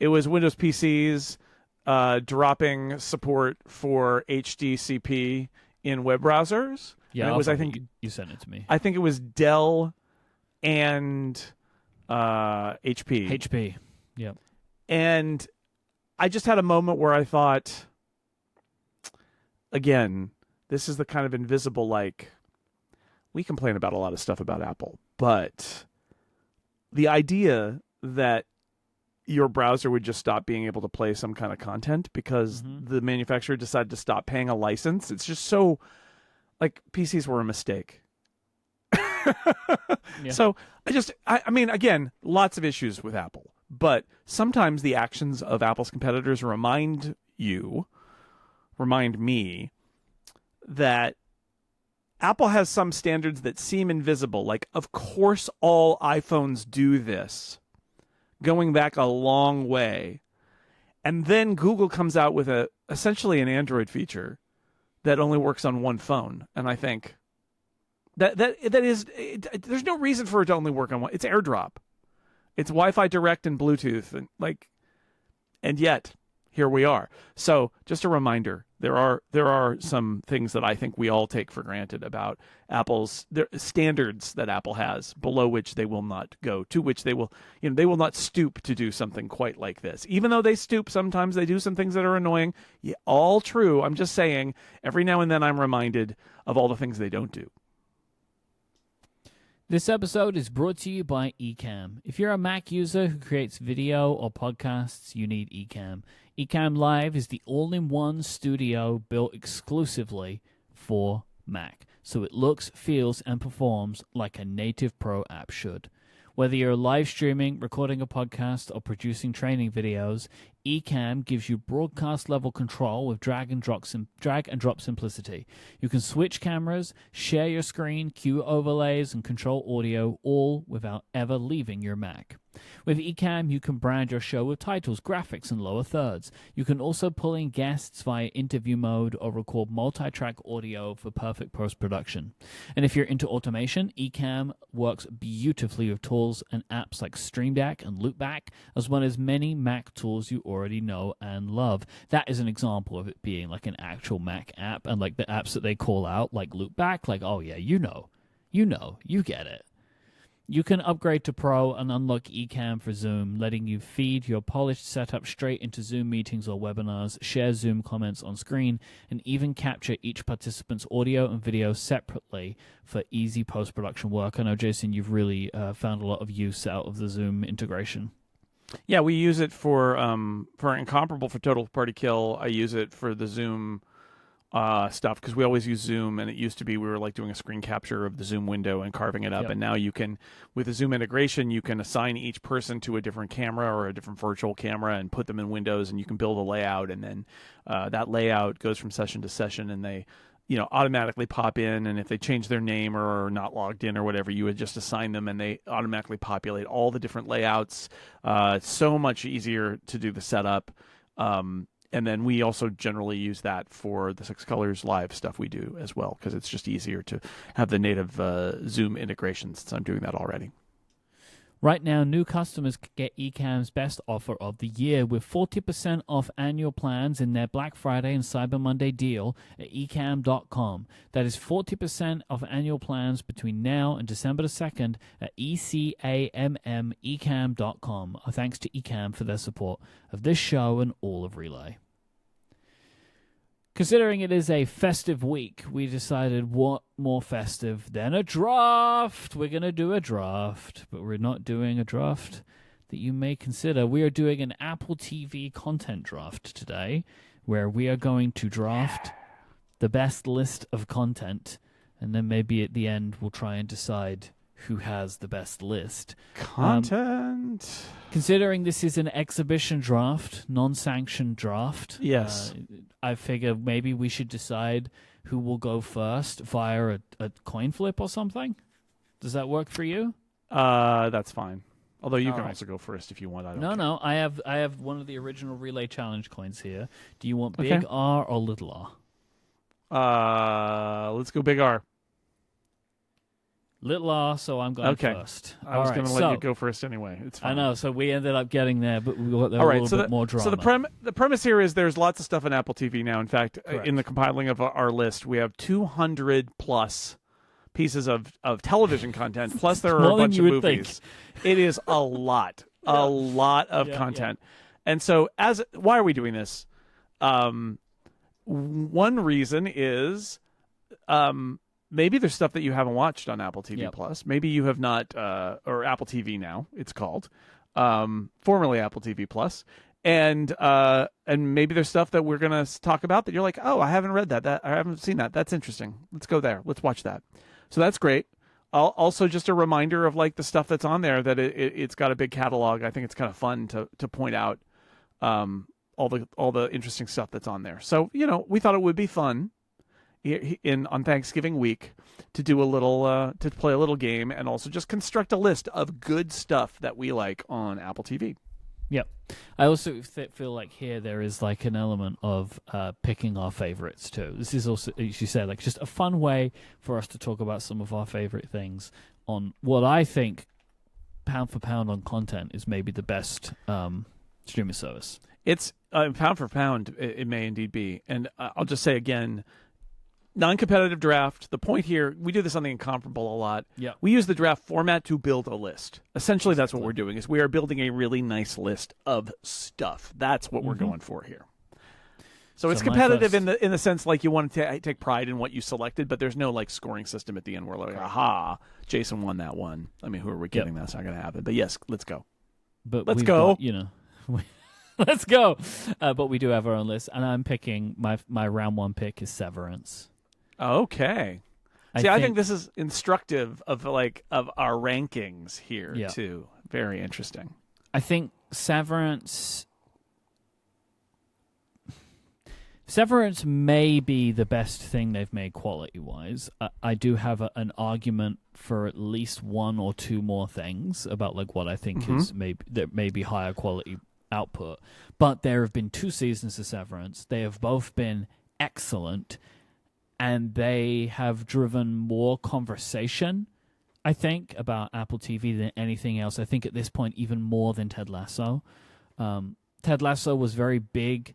Windows PCs dropping support for HDCP in web browsers. Yeah, and it was, I think you sent it to me. I think it was Dell and HP. HP. Yeah. And I just had a moment where I thought, again, this is the kind of invisible, like, we complain about a lot of stuff about Apple, but the idea that your browser would just stop being able to play some kind of content because the manufacturer decided to stop paying a license, it's just so, like, PCs were a mistake. Yeah. So I mean, again, lots of issues with Apple, but sometimes the actions of Apple's competitors remind me that Apple has some standards that seem invisible. Like, of course, all iPhones do this, going back a long way. And then Google comes out with essentially an Android feature that only works on one phone. And I think that is, there's no reason for it to only work on one. It's AirDrop. It's Wi-Fi Direct and Bluetooth. And yet, here we are. So just a reminder, there are some things that I think we all take for granted about Apple's standards that Apple has, below which they will not go, to which they will not stoop to do something quite like this. Even though they stoop, sometimes they do some things that are annoying. Yeah, all true. I'm just saying, every now and then I'm reminded of all the things they don't do. This episode is brought to you by Ecamm. If you're a Mac user who creates video or podcasts, you need Ecamm. Ecamm Live is the all-in-one studio built exclusively for Mac, so it looks, feels, and performs like a native pro app should. Whether you're live streaming, recording a podcast, or producing training videos, Ecamm gives you broadcast-level control with drag and drop simplicity. You can switch cameras, share your screen, cue overlays, and control audio, all without ever leaving your Mac. With Ecamm, you can brand your show with titles, graphics, and lower thirds. You can also pull in guests via interview mode or record multi-track audio for perfect post-production. And if you're into automation, Ecamm works beautifully with tools and apps like Stream Deck and Loopback, as well as many Mac tools you already know and love. That is an example of it being like an actual Mac app, and like the apps that they call out, like Loopback, like, oh yeah, you get it. You can upgrade to Pro and unlock Ecamm for Zoom, letting you feed your polished setup straight into Zoom meetings or webinars, share Zoom comments on screen, and even capture each participant's audio and video separately for easy post-production work. I know, Jason, you've really found a lot of use out of the Zoom integration. Yeah, we use it for Incomparable for Total Party Kill. I use it for the Zoom stuff, because we always use Zoom, and it used to be we were like doing a screen capture of the Zoom window and carving it up. Yep. And now you can, with the Zoom integration, you can assign each person to a different camera or a different virtual camera and put them in windows, and you can build a layout, and then that layout goes from session to session, and they automatically pop in, and if they change their name or are not logged in or whatever, you would just assign them and they automatically populate all the different layouts. It's so much easier to do the setup. And then we also generally use that for the Six Colors Live stuff we do as well, because it's just easier to have the native Zoom integration, since I'm doing that already. Right now, new customers can get Ecamm's best offer of the year with 40% off annual plans in their Black Friday and Cyber Monday deal at ecamm.com. That is 40% off annual plans between now and December the 2nd at ecamm.com. Thanks to Ecamm for their support of this show and all of Relay. Considering it is a festive week, we decided what more festive than a draft. We're going to do a draft, but we're not doing a draft that you may consider. We are doing an Apple TV content draft today, where we are going to draft the best list of content, and then maybe at the end we'll try and decide who has the best list. Content. Considering this is an exhibition draft, non-sanctioned draft, Yes. I figure maybe we should decide who will go first via a coin flip or something. Does that work for you? That's fine. Although you All can right. also go first if you want. I don't care. No. I have one of the original Relay Challenge coins here. Do you want big R or little R? Let's go big R. Little R, so I'm going first. I was going to let you go first anyway. It's fine. I know, so we ended up getting there, but we got there All a right, little bit more drama. So the premise here is there's lots of stuff on Apple TV now. In fact, in the compiling of our list, we have 200 plus pieces of television content, plus there are a bunch of movies. It is a lot, a lot of content. Yeah. And so why are we doing this? One reason is maybe there's stuff that you haven't watched on Apple TV Plus. Maybe you have not, or Apple TV now, it's called, formerly Apple TV Plus. And maybe there's stuff that we're going to talk about that you're like, oh, I haven't read that. I haven't seen that. That's interesting. Let's go there. Let's watch that. So that's great. Also, just a reminder of like the stuff that's on there, that it's got a big catalog. I think it's kind of fun to point out all the interesting stuff that's on there. So, we thought it would be fun on Thanksgiving week to do a little to play a little game, and also just construct a list of good stuff that we like on Apple TV. Yep. I also feel like here there is like an element of picking our favorites too. This is also, as you said, like just a fun way for us to talk about some of our favorite things on what I think, pound for pound on content, is maybe the best streaming service. It's pound for pound, it may indeed be. And I'll just say again, non-competitive draft. The point here, we do this on the Incomparable a lot. Yeah. We use the draft format to build a list. Essentially, that's what we're doing, is we are building a really nice list of stuff. That's what we're going for here. So it's competitive in the sense like you want to take pride in what you selected, but there's no like scoring system at the end where like, aha, Jason won that one. I mean, who are we kidding? That's not going to happen. But yes, let's go. But let's go. Let's go. But we do have our own list, and I'm picking my round one pick is Severance. Okay. I think this is instructive of our rankings here too. Very interesting. I think Severance may be the best thing they've made quality-wise. I do have an argument for at least one or two more things about like what I think is maybe higher quality output. But there have been 2 seasons of Severance. They have both been excellent, and they have driven more conversation, I think, about Apple TV than anything else. I think at this point, even more than Ted Lasso. Ted Lasso was very big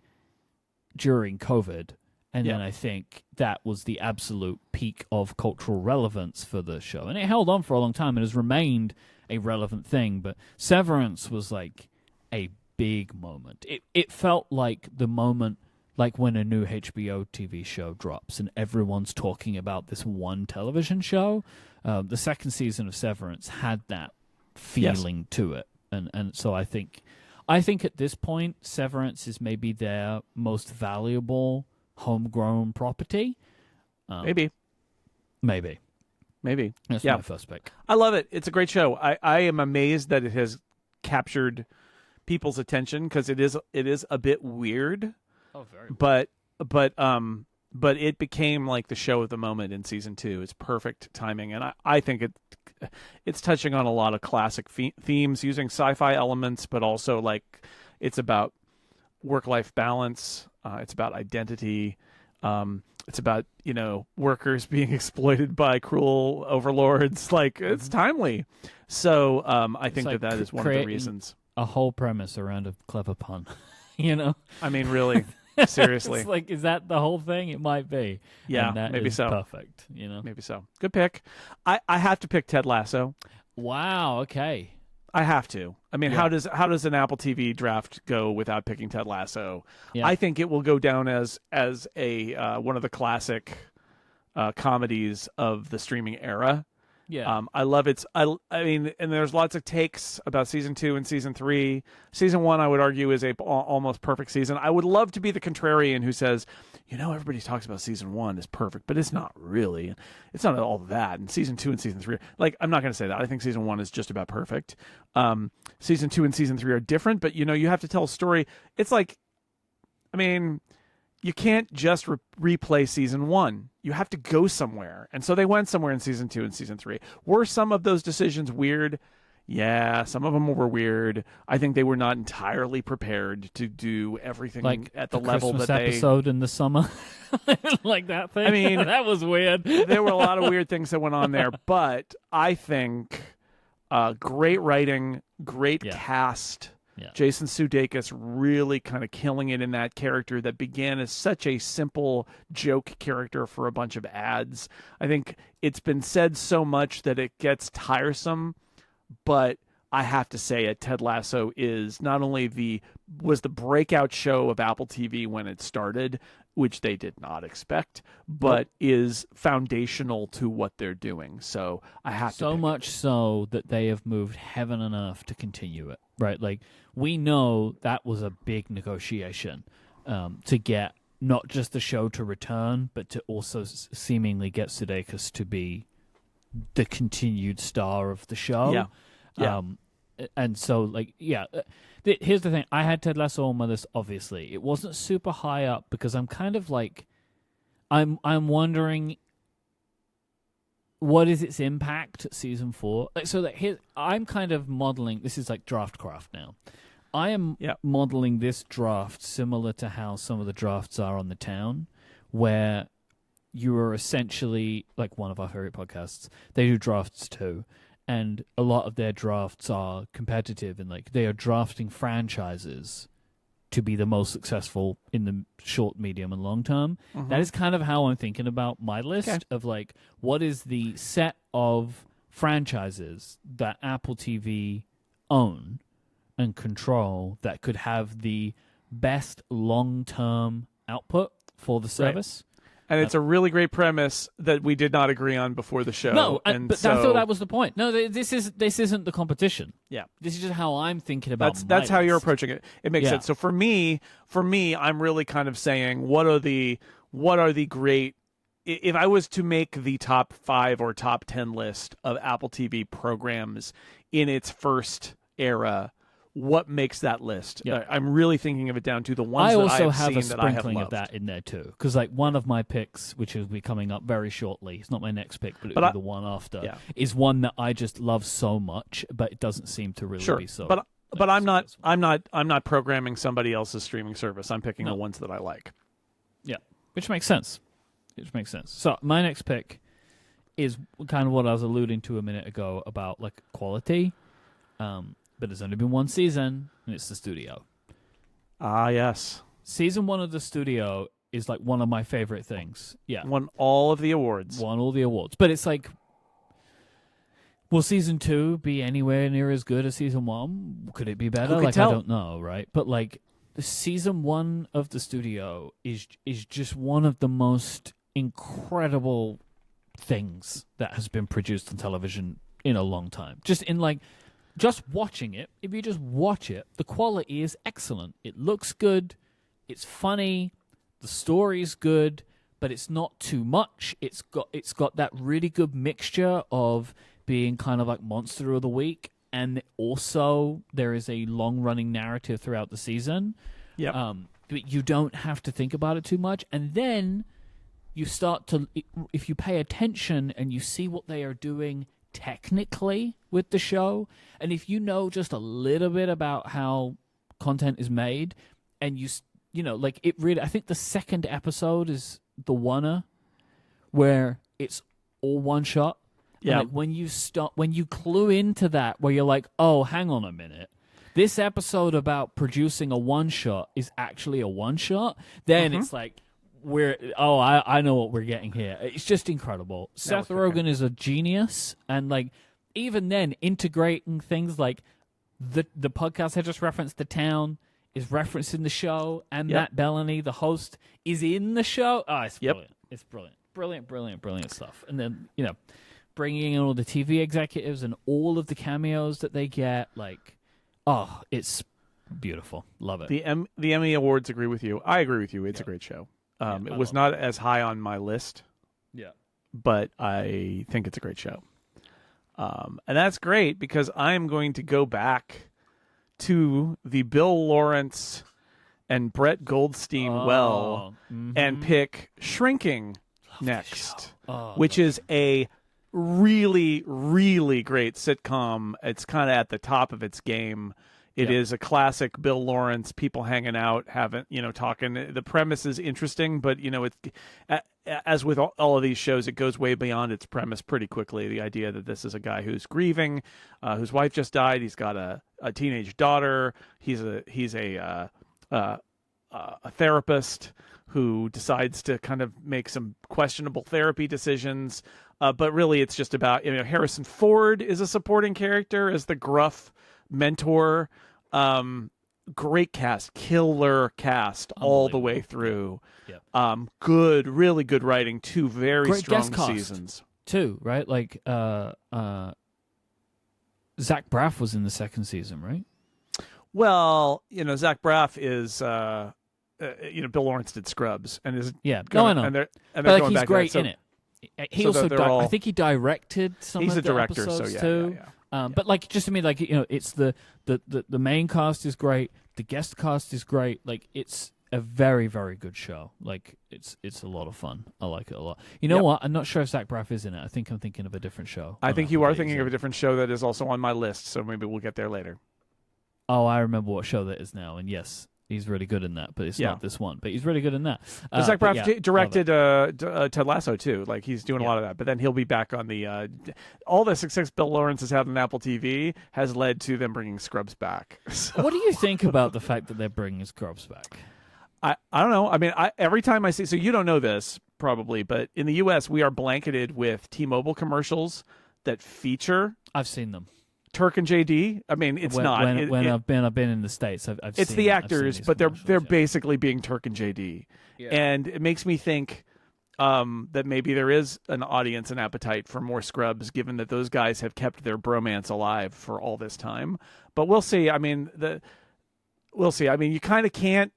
during COVID, and then I think that was the absolute peak of cultural relevance for the show. And it held on for a long time and has remained a relevant thing. But Severance was like a big moment. It felt like the moment, like when a new HBO TV show drops and everyone's talking about this one television show. The second season of Severance had that feeling to it. And so I think at this point, Severance is maybe their most valuable homegrown property. Maybe. That's my first pick. I love it. It's a great show. I am amazed that it has captured people's attention, because it is a bit weird. Oh, very weird. But it became like the show of the moment in season 2. It's perfect timing, and I think it's touching on a lot of classic themes, using sci-fi elements, but also like it's about work-life balance. It's about identity. It's about workers being exploited by cruel overlords. Like it's timely. So I think that is one of the reasons. A whole premise around a clever pun. I mean, really. Seriously. It's like, is that the whole thing? It might be. Yeah, and that maybe is so. Perfect. Maybe so. Good pick. I have to pick Ted Lasso. Wow. Okay. I have to. I mean, how does an Apple TV draft go without picking Ted Lasso? Yeah. I think it will go down as a one of the classic comedies of the streaming era. Yeah. I love it. I mean, and there's lots of takes about season 2 and season 3. Season 1, I would argue, is a almost perfect season. I would love to be the contrarian who says, everybody talks about season 1 is perfect, but it's not really. It's not all that. And season 2 and season 3, like, I'm not going to say that. I think season 1 is just about perfect. Season 2 and season 3 are different, but you have to tell a story. It's like, I mean, you can't just replay season 1. You have to go somewhere. And so they went somewhere in season 2 and season 3. Were some of those decisions weird? Yeah, some of them were weird. I think they were not entirely prepared to do everything like at the level Christmas that they... episode in the summer. Like that thing. I mean... that was weird. There were a lot of weird things that went on there. But I think great writing, great cast... Yeah. Jason Sudeikis really kind of killing it in that character that began as such a simple joke character for a bunch of ads. I think it's been said so much that it gets tiresome, but I have to say it, Ted Lasso is not only was the breakout show of Apple TV when it started, which they did not expect, but is foundational to what they're doing. So I have to so much so that they have moved heaven and earth to continue it, right? Like, we know that was a big negotiation to get not just the show to return, but to also seemingly get Sudeikis to be the continued star of the show. Yeah. And so, like, here's the thing. I had Ted Lasso on my list, obviously. It wasn't super high up because I'm kind of like, I'm wondering, what is its impact at season 4? Like, so that I'm kind of modeling, this is like draft craft now. I am modeling this draft similar to how some of the drafts are on The Town, where you are essentially, like one of our favorite podcasts, they do drafts too. And a lot of their drafts are competitive, and like they are drafting franchises to be the most successful in the short, medium, and long term. Mm-hmm. That is kind of how I'm thinking about my list of like, what is the set of franchises that Apple TV own and control that could have the best long-term output for the service. And it's a really great premise that we did not agree on before the show. No, but I thought that was the point. No, this isn't the competition. Yeah, this is just how I'm thinking about. That's how you're approaching it. It makes sense. So for me, I'm really kind of saying, what are the great? If I was to make the top 5 or top 10 list of Apple TV programs in its first era, what makes that list? Yeah. I'm really thinking of it down to the ones that I have seen that I have loved. I also have a sprinkling of that in there too, because like one of my picks, which will be coming up very shortly, it's not my next pick, but it'll be the one after, is one that I just love so much, but it doesn't seem to really be so. But I'm not programming somebody else's streaming service. I'm picking the ones that I like. Yeah, which makes sense. So my next pick is kind of what I was alluding to a minute ago about like quality. But there's only been one season, and it's The Studio. Ah, yes. Season 1 of The Studio is like one of my favorite things. Yeah. Won all the awards. But it's like, will season 2 be anywhere near as good as season 1? Could it be better? Who could tell? I don't know, right? But like, the season 1 of The Studio is just one of the most incredible things that has been produced on television in a long time. Just watching it, if you just watch it, the quality is excellent. It looks good, it's funny, the story's good, but it's not too much. It's got that really good mixture of being kind of like Monster of the Week, and also there is a long-running narrative throughout the season. Yeah. But you don't have to think about it too much, and then you start to, if you pay attention and you see what they are doing technically with the show, and if you know just a little bit about how content is made, and you know, like it really, I think the second episode is the oneer where it's all one shot. Yeah. And like when you clue into that, where you're like, oh, hang on a minute, this episode about producing a one shot is actually a one shot, then it's like, I know what we're getting here. It's just incredible. Seth Rogen is a genius, and like even then integrating things like the podcast I just referenced, The Town, is referenced in the show, and Matt Bellany, the host, is in the show. Oh, it's brilliant. It's brilliant. brilliant stuff. And then, bringing in all the TV executives and all of the cameos that they get, it's beautiful. Love it. The Emmy Awards agree with you. I agree with you. It's a great show. It was not as high on my list. Yeah. But I think it's a great show. And that's great because I'm going to go back to the Bill Lawrence and Brett Goldstein and pick Shrinking next, which is a really, really great sitcom. It's kind of at the top of its game. It is a classic Bill Lawrence, people hanging out, talking. The premise is interesting, but, it's as with all of these shows, it goes way beyond its premise pretty quickly. The idea that this is a guy who's grieving, whose wife just died. He's got a teenage daughter. He's a therapist who decides to kind of make some questionable therapy decisions. But really, it's just about, Harrison Ford is a supporting character as the gruff mentor. Great cast, killer cast all the way through. Yep. Good, really good writing. 2 very great strong seasons. Too, right? Like Zach Braff was in the 2nd season, right? Well, Zach Braff is Bill Lawrence did Scrubs and is I know. And they're but going he's back great in it. He also I think he directed some he's of a the director, episodes so too. But just to me, it's the main cast is great, the guest cast is great. It's a very, very good show. It's a lot of fun. I like it a lot. You know what? I'm not sure if Zach Braff is in it. I think I'm thinking of a different show. I think you are thinking of a different show that is also on my list. So maybe we'll get there later. Oh, I remember what show that is now, and yes, he's really good in that. But it's not this one. But he's really good in that. Zach Braff directed Ted Lasso too. He's doing a lot of that. But then he'll be back on the all the success Bill Lawrence has had on Apple TV has led to them bringing Scrubs back. So. What do you think about the fact that they're bringing Scrubs back? I don't know. I mean, every time I see, so you don't know this probably, but in the U.S. we are blanketed with T-Mobile commercials that feature. I've seen them. Turk and JD. I mean, it's not. I've been in the States. I've it's seen the actors, but they're basically being Turk and JD, yeah. And it makes me think that maybe there is an audience and appetite for more Scrubs, given that those guys have kept their bromance alive for all this time. But we'll see. I mean, we'll see. I mean, you kind of can't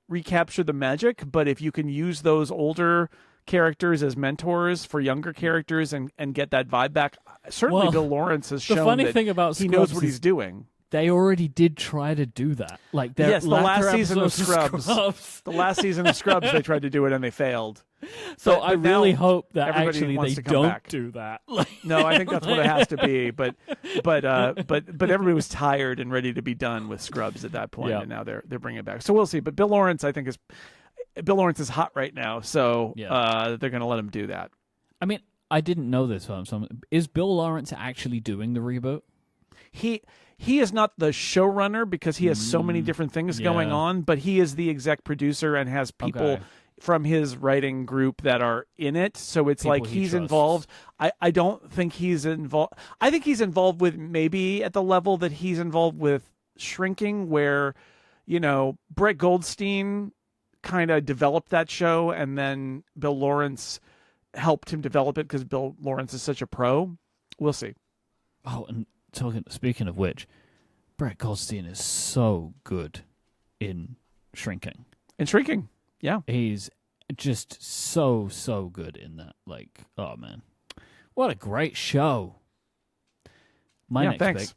recapture the magic, but if you can use those older characters as mentors for younger characters and get that vibe back, certainly Bill Lawrence has shown that thing about he knows what he's doing. They already did try to do that. The last season of Scrubs. The last season of Scrubs, they tried to do it and they failed. So I really hope that actually they don't do that. No, I think that's what it has to be. But everybody was tired and ready to be done with Scrubs at that point, and now they're bringing it back. So we'll see. But Bill Lawrence, I think, is hot right now, so they're going to let him do that. I mean, I didn't know this. Is Bill Lawrence actually doing the reboot? He is not the showrunner because he has so many different things going on, but he is the exec producer and has people from his writing group that are in it. So it's people he's involved. I don't think he's involved. I think he's involved with maybe at the level that he's involved with Shrinking, where, Brett Goldstein kind of developed that show and then Bill Lawrence helped him develop it because Bill Lawrence is such a pro. We'll see. Oh, and speaking of which, Brett Goldstein is so good in Shrinking. Yeah. He's just so good in that. Oh man. What a great show. My next thanks. pick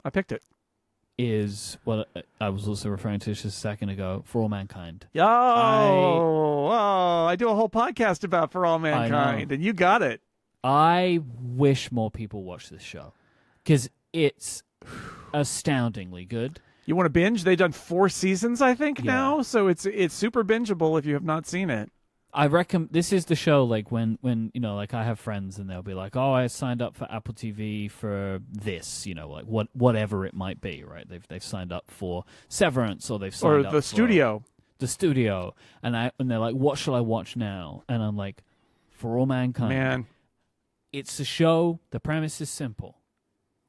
I picked it. Is what I was also referring to just a second ago, For All Mankind. I do a whole podcast about For All Mankind, and you got it. I wish more people watch this show because it's astoundingly good. You want to binge? They've done 4 seasons, I think, now, so it's super bingeable if you have not seen it. I reckon this is the show when I have friends and they'll be like, "Oh, I signed up for Apple TV for this," whatever it might be, right? They've signed up for Severance or they've signed up for the studio, and they're like, "What shall I watch now?" And I'm like, For All Mankind. Man, it's a show. The premise is simple.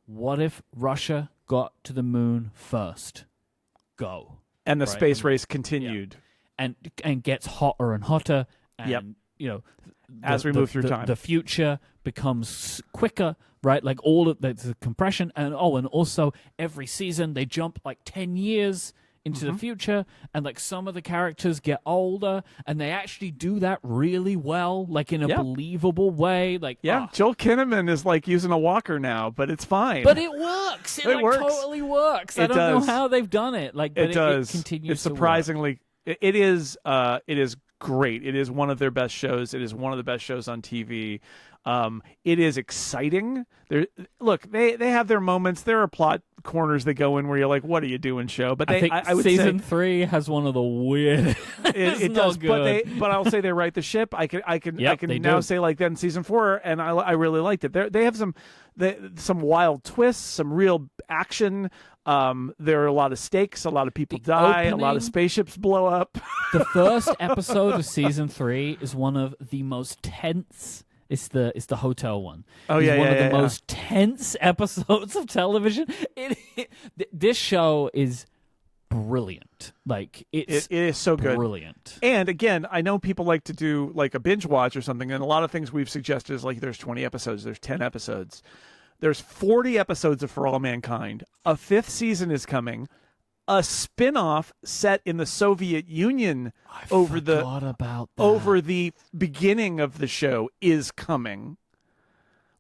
What if Russia got to the moon first? Go. And the space race continued. Yeah. And gets hotter and hotter. And as we move through time, the future becomes quicker, right? Like all of the compression, and also every season they jump like 10 years into the future, and like some of the characters get older, and they actually do that really well, like in a believable way. Like, Joel Kinnaman is like using a walker now, but it's fine. But it works. It works. Totally works. I don't know how they've done it. Like, but it does. It continues. It's surprisingly. It is. It is great. It is one of their best shows. It is one of the best shows on TV. It is exciting. Look, they have their moments. There are plot corners they go in where you're like, "What are you doing, show?" But I think season 3 has one of the weird. It does, but I'll say they right the ship. I can now say like then season 4, and I really liked it. They have some wild twists, some real action. There are a lot of stakes. A lot of people die. A lot of spaceships blow up. The first episode of season 3 is one of the most tense. It's the hotel one. Oh, it's one of the most tense episodes of television. This show is brilliant. Like it is so good. Brilliant. And again, I know people like to do like a binge watch or something, and a lot of things we've suggested is like there's 20 episodes, there's 10 episodes. There's 40 episodes of For All Mankind. A 5th season is coming. A spin-off set in the Soviet Union over the beginning of the show is coming.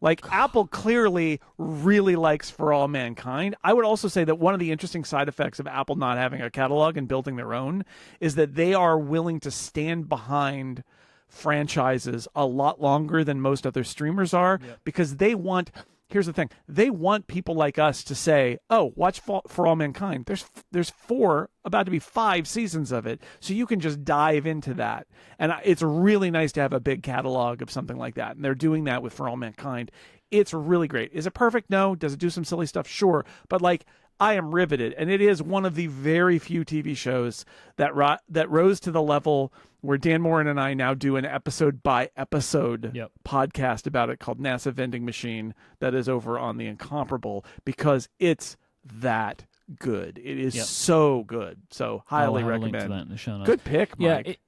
Like, Apple clearly really likes For All Mankind. I would also say that one of the interesting side effects of Apple not having a catalog and building their own is that they are willing to stand behind franchises a lot longer than most other streamers are, because they want... Here's the thing. They want people like us to say, oh, watch For All Mankind. There's 4, about to be 5 seasons of it, so you can just dive into that. And it's really nice to have a big catalog of something like that. And they're doing that with For All Mankind. It's really great. Is it perfect? No. Does it do some silly stuff? Sure. But like, I am riveted. And it is one of the very few TV shows that rose to the level where Dan Morin and I now do an episode-by-episode podcast about it called NASA Vending Machine that is over on The Incomparable, because it's that good. It is so good. So highly recommend. Link to that in the show notes. Good pick, Myke.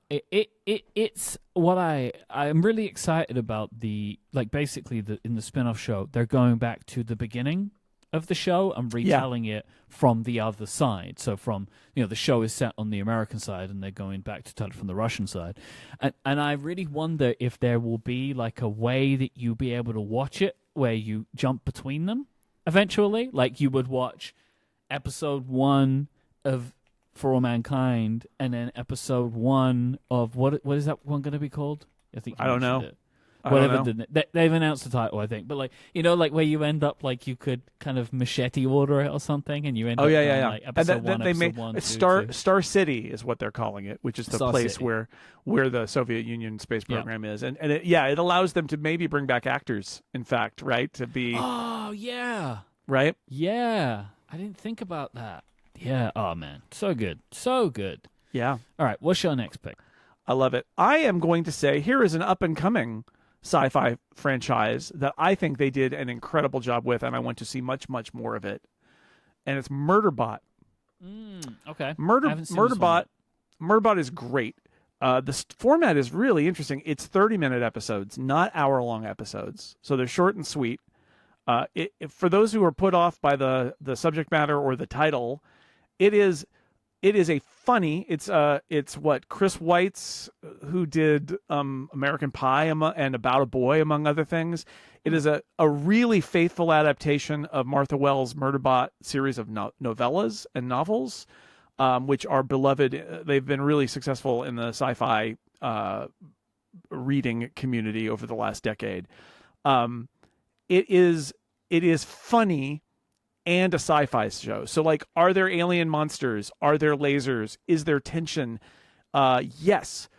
It's what I'm really excited about. Basically in the spin-off show, they're going back to the beginning of the show and retelling it from the other side. So from, the show is set on the American side and they're going back to tell it from the Russian side. And I really wonder if there will be like a way that you'll be able to watch it where you jump between them eventually. Like you would watch episode 1 of For All Mankind and then episode 1 of what is that one going to be called? I don't know. Whatever they've announced the title, I think, but like where you end up like you could kind of machete order it or something, and you end up like episode one, episode 1, Star City is what they're calling it, which is the place where the Soviet Union space program is, and it allows them to maybe bring back actors. In fact, right, to be right, I didn't think about that. Oh man, so good. Yeah. All right, what's your next pick? I love it. I am going to say here is an up and coming sci-fi franchise that I think they did an incredible job with, and I want to see much, much more of it. And it's Murderbot. Okay. Murderbot is great. The format is really interesting. It's 30-minute episodes, not hour-long episodes. So they're short and sweet. For those who are put off by the subject matter or the title, it is a funny. It's what Chris Weitz, who did American Pie and About a Boy, among other things. It is a really faithful adaptation of Martha Wells' Murderbot series of novellas and novels, which are beloved. They've been really successful in the sci-fi reading community over the last decade. It is funny and a sci-fi show. So like, are there alien monsters? Are there lasers? Is there tension? Yes.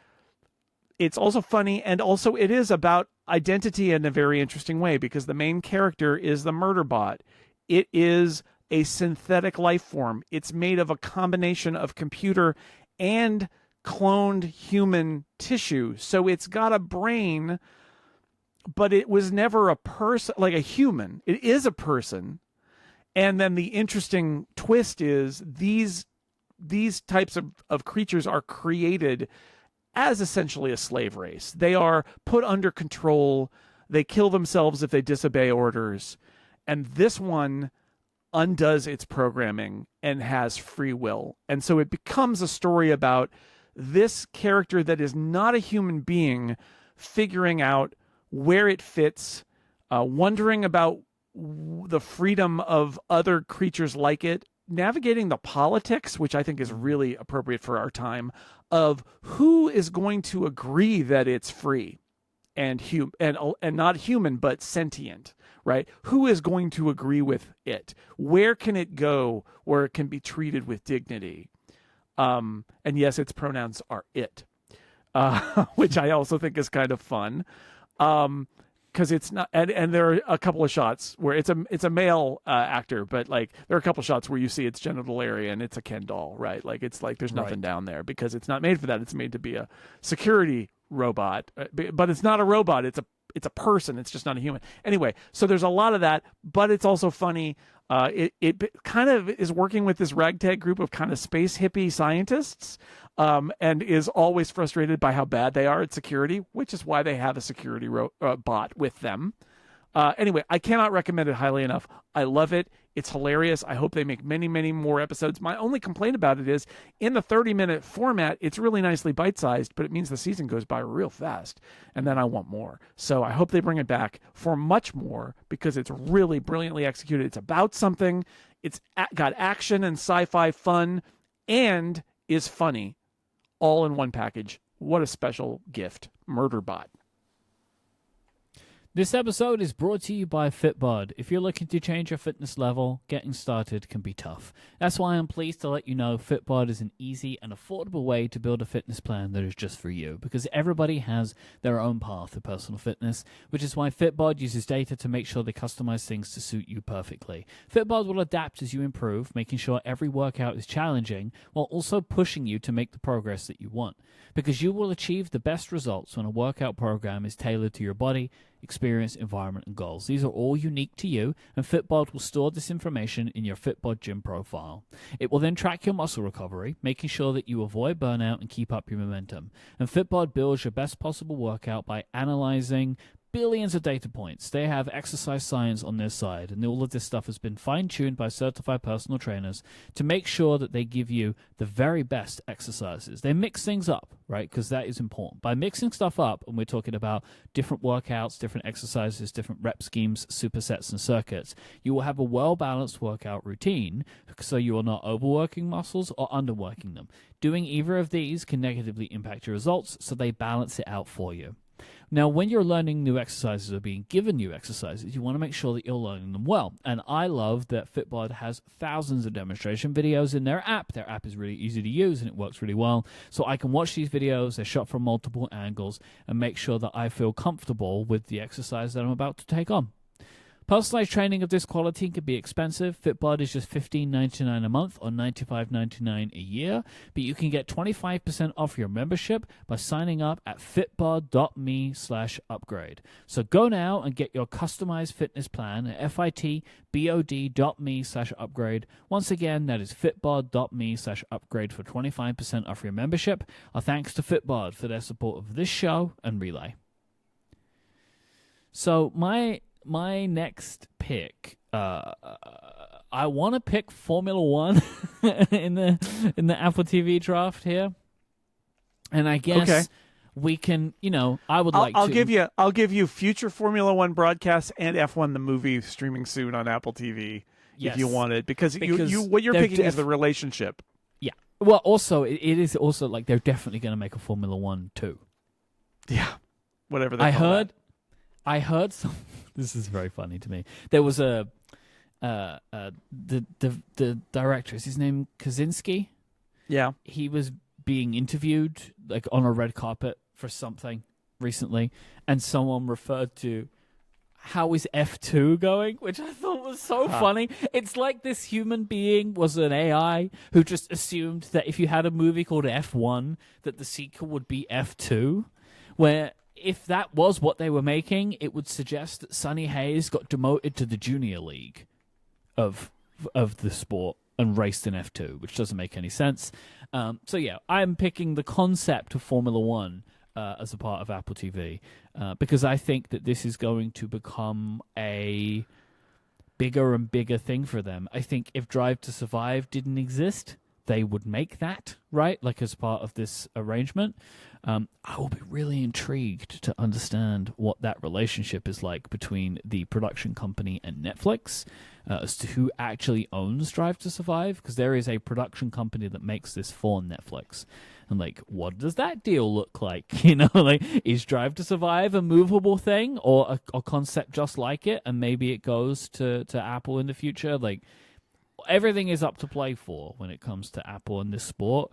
It's also funny, and also it is about identity in a very interesting way, because the main character is the Murderbot. It is a synthetic life form. It's made of a combination of computer and cloned human tissue. So it's got a brain, but it was never a person, like a human. It is a person. And then the interesting twist is these types of creatures are created as essentially a slave race. They are put under control. They kill themselves if they disobey orders. And this one undoes its programming and has free will. And so it becomes a story about this character that is not a human being figuring out where it fits, wondering about the freedom of other creatures like it, navigating the politics, which I think is really appropriate for our time, of who is going to agree that it's free and not human but sentient, right? Who is going to agree with it? Where can it go where it can be treated with dignity? And yes, its pronouns are it, which I also think is kind of fun. Because it's not, and there are a couple of shots where it's a male actor, but like there are a couple of shots where you see its genital area and it's a Ken doll, right? Like it's like there's nothing down there because it's not made for that. It's made to be a security robot, but it's not a robot. It's a person. It's just not a human. Anyway, so there's a lot of that, but it's also funny. It kind of is working with this ragtag group of kind of space hippie scientists, and is always frustrated by how bad they are at security, which is why they have a security bot with them. Anyway, I cannot recommend it highly enough. I love it. It's hilarious. I hope they make many, many more episodes. My only complaint about it is in the 30-minute format, it's really nicely bite-sized, but it means the season goes by real fast, and then I want more. So I hope they bring it back for much more because it's really brilliantly executed. It's about something. It's got action and sci-fi fun and is funny all in one package. What a special gift. Murderbot. This episode is brought to you by Fitbod. If you're looking to change your fitness level, getting started can be tough. That's why I'm pleased to let you know Fitbod is an easy and affordable way to build a fitness plan that is just for you, because everybody has their own path to personal fitness, which is why Fitbod uses data to make sure they customize things to suit you perfectly. Fitbod will adapt as you improve, making sure every workout is challenging while also pushing you to make the progress that you want, because you will achieve the best results when a workout program is tailored to your body, experience, environment, and goals. These are all unique to you, and Fitbod will store this information in your Fitbod gym profile. It will then track your muscle recovery, making sure that you avoid burnout and keep up your momentum. And Fitbod builds your best possible workout by analyzing billions of data points. They have exercise science on their side, and all of this stuff has been fine-tuned by certified personal trainers to make sure that they give you the very best exercises. They mix things up, right? Because that is important. By mixing stuff up, and we're talking about different workouts, different exercises, different rep schemes, supersets, and circuits, you will have a well-balanced workout routine, so you are not overworking muscles or underworking them. Doing either of these can negatively impact your results, so they balance it out for you. Now, when you're learning new exercises or being given new exercises, you want to make sure that you're learning them well. And I love that Fitbod has thousands of demonstration videos in their app. Their app is really easy to use and it works really well. So I can watch these videos, they're shot from multiple angles, and make sure that I feel comfortable with the exercise that I'm about to take on. Personalized training of this quality can be expensive. Fitbod is just $15.99 a month or $95.99 a year, but you can get 25% off your membership by signing up at fitbod.me/upgrade. So go now and get your customized fitness plan at fitbod.me/upgrade. Once again, that is fitbod.me/upgrade for 25% off your membership. Our thanks to Fitbod for their support of this show and Relay. So my next pick, I want to pick Formula One in the Apple TV draft here, and I guess we can, I'll give you future Formula One broadcasts and F1 the movie streaming soon on Apple TV if you want it, because you what you're picking is the relationship. Yeah. Well, also it is also like they're definitely going to make a Formula One too. Yeah. Whatever they call that. I heard some. This is very funny to me. There was the director. Is his name Kaczynski? Yeah. He was being interviewed like on a red carpet for something recently, and someone referred to how is F2 going, which I thought was so funny. It's like this human being was an AI who just assumed that if you had a movie called F1, that the sequel would be F2, where if that was what they were making, it would suggest that Sonny Hayes got demoted to the junior league of the sport. and raced in F2, which doesn't make any sense. So yeah, I'm picking the concept of Formula One as a part of Apple TV because I think that this is going to become a bigger and bigger thing for them. I think if Drive to Survive didn't exist, they would make that, right? Like as part of this arrangement. I will be really intrigued to understand what that relationship is like between the production company and Netflix as to who actually owns Drive to Survive, because there is a production company that makes this for Netflix. And like, what does that deal look like? You know, like, is Drive to Survive a movable thing or a concept just like it, and maybe it goes to Apple in the future? Like, everything is up to play for when it comes to Apple in this sport,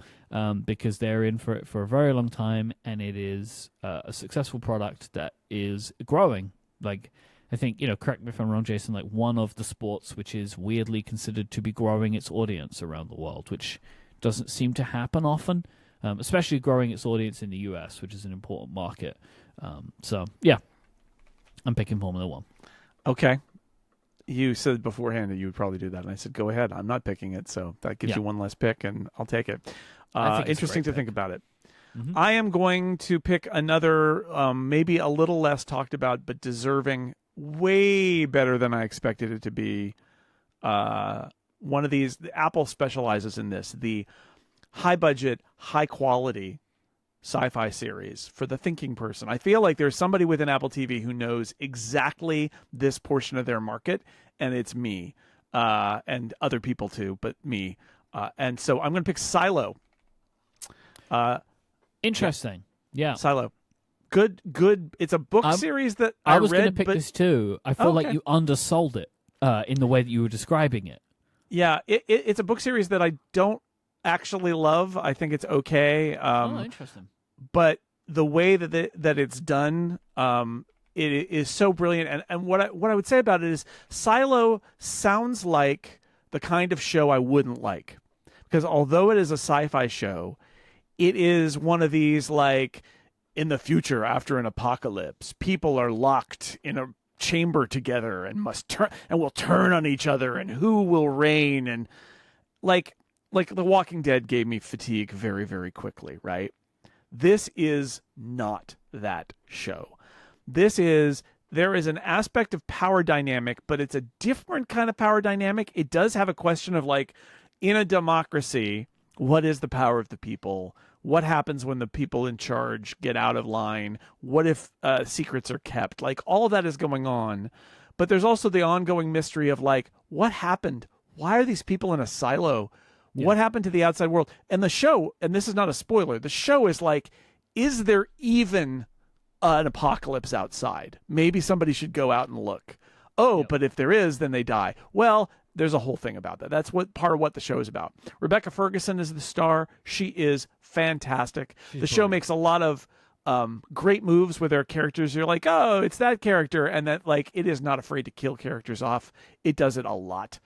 because they're in for it for a very long time, and it is a successful product that is growing. Like, I think, you know, correct me if I'm wrong, Jason, like one of the sports which is weirdly considered to be growing its audience around the world, which doesn't seem to happen often, especially growing its audience in the US, which is an important market. So, yeah, I'm picking Formula One. Okay. You said beforehand that you would probably do that, and I said, go ahead. I'm not picking it, so that gives you one less pick, and I'll take it. Interesting to think about it. Mm-hmm. I am going to pick another, maybe a little less talked about, but deserving, way better than I expected it to be. One of these, Apple specializes in this, the high-budget, high-quality sci-fi series for the thinking person. I feel like there's somebody within Apple TV who knows exactly this portion of their market, and it's me, and other people too, but me. And so I'm going to pick Silo. Interesting. Yeah. Silo. Good. It's a book series that I was read. going to pick this too. I feel like you undersold it in the way that you were describing it. Yeah, it's a book series that I don't actually love. I think it's okay. Interesting. But the way that it's done, it is so brilliant. And what I would say about it is Silo sounds like the kind of show I wouldn't like, because although it is a sci-fi show, it is one of these, like, in the future after an apocalypse, people are locked in a chamber together and will turn on each other, and who will reign, and like The Walking Dead gave me fatigue very, very quickly, right? This is not that show. There is an aspect of power dynamic, but it's a different kind of power dynamic. It does have a question of, like, in a democracy, what is the power of the people? What happens when the people in charge get out of line? What if secrets are kept? Like, all of that is going on. But there's also the ongoing mystery of, like, what happened? Why are these people in a silo? Yeah. What happened to the outside world? And the show, and this is not a spoiler, the show is like, is there even an apocalypse outside? Maybe somebody should go out and look. But if there is, then they die. Well, there's a whole thing about that. That's part of what the show is about. Rebecca Ferguson is the star. She is fantastic. The show makes a lot of great moves with their characters. You're like, oh, it's that character. And that, like, it is not afraid to kill characters off. It does it a lot.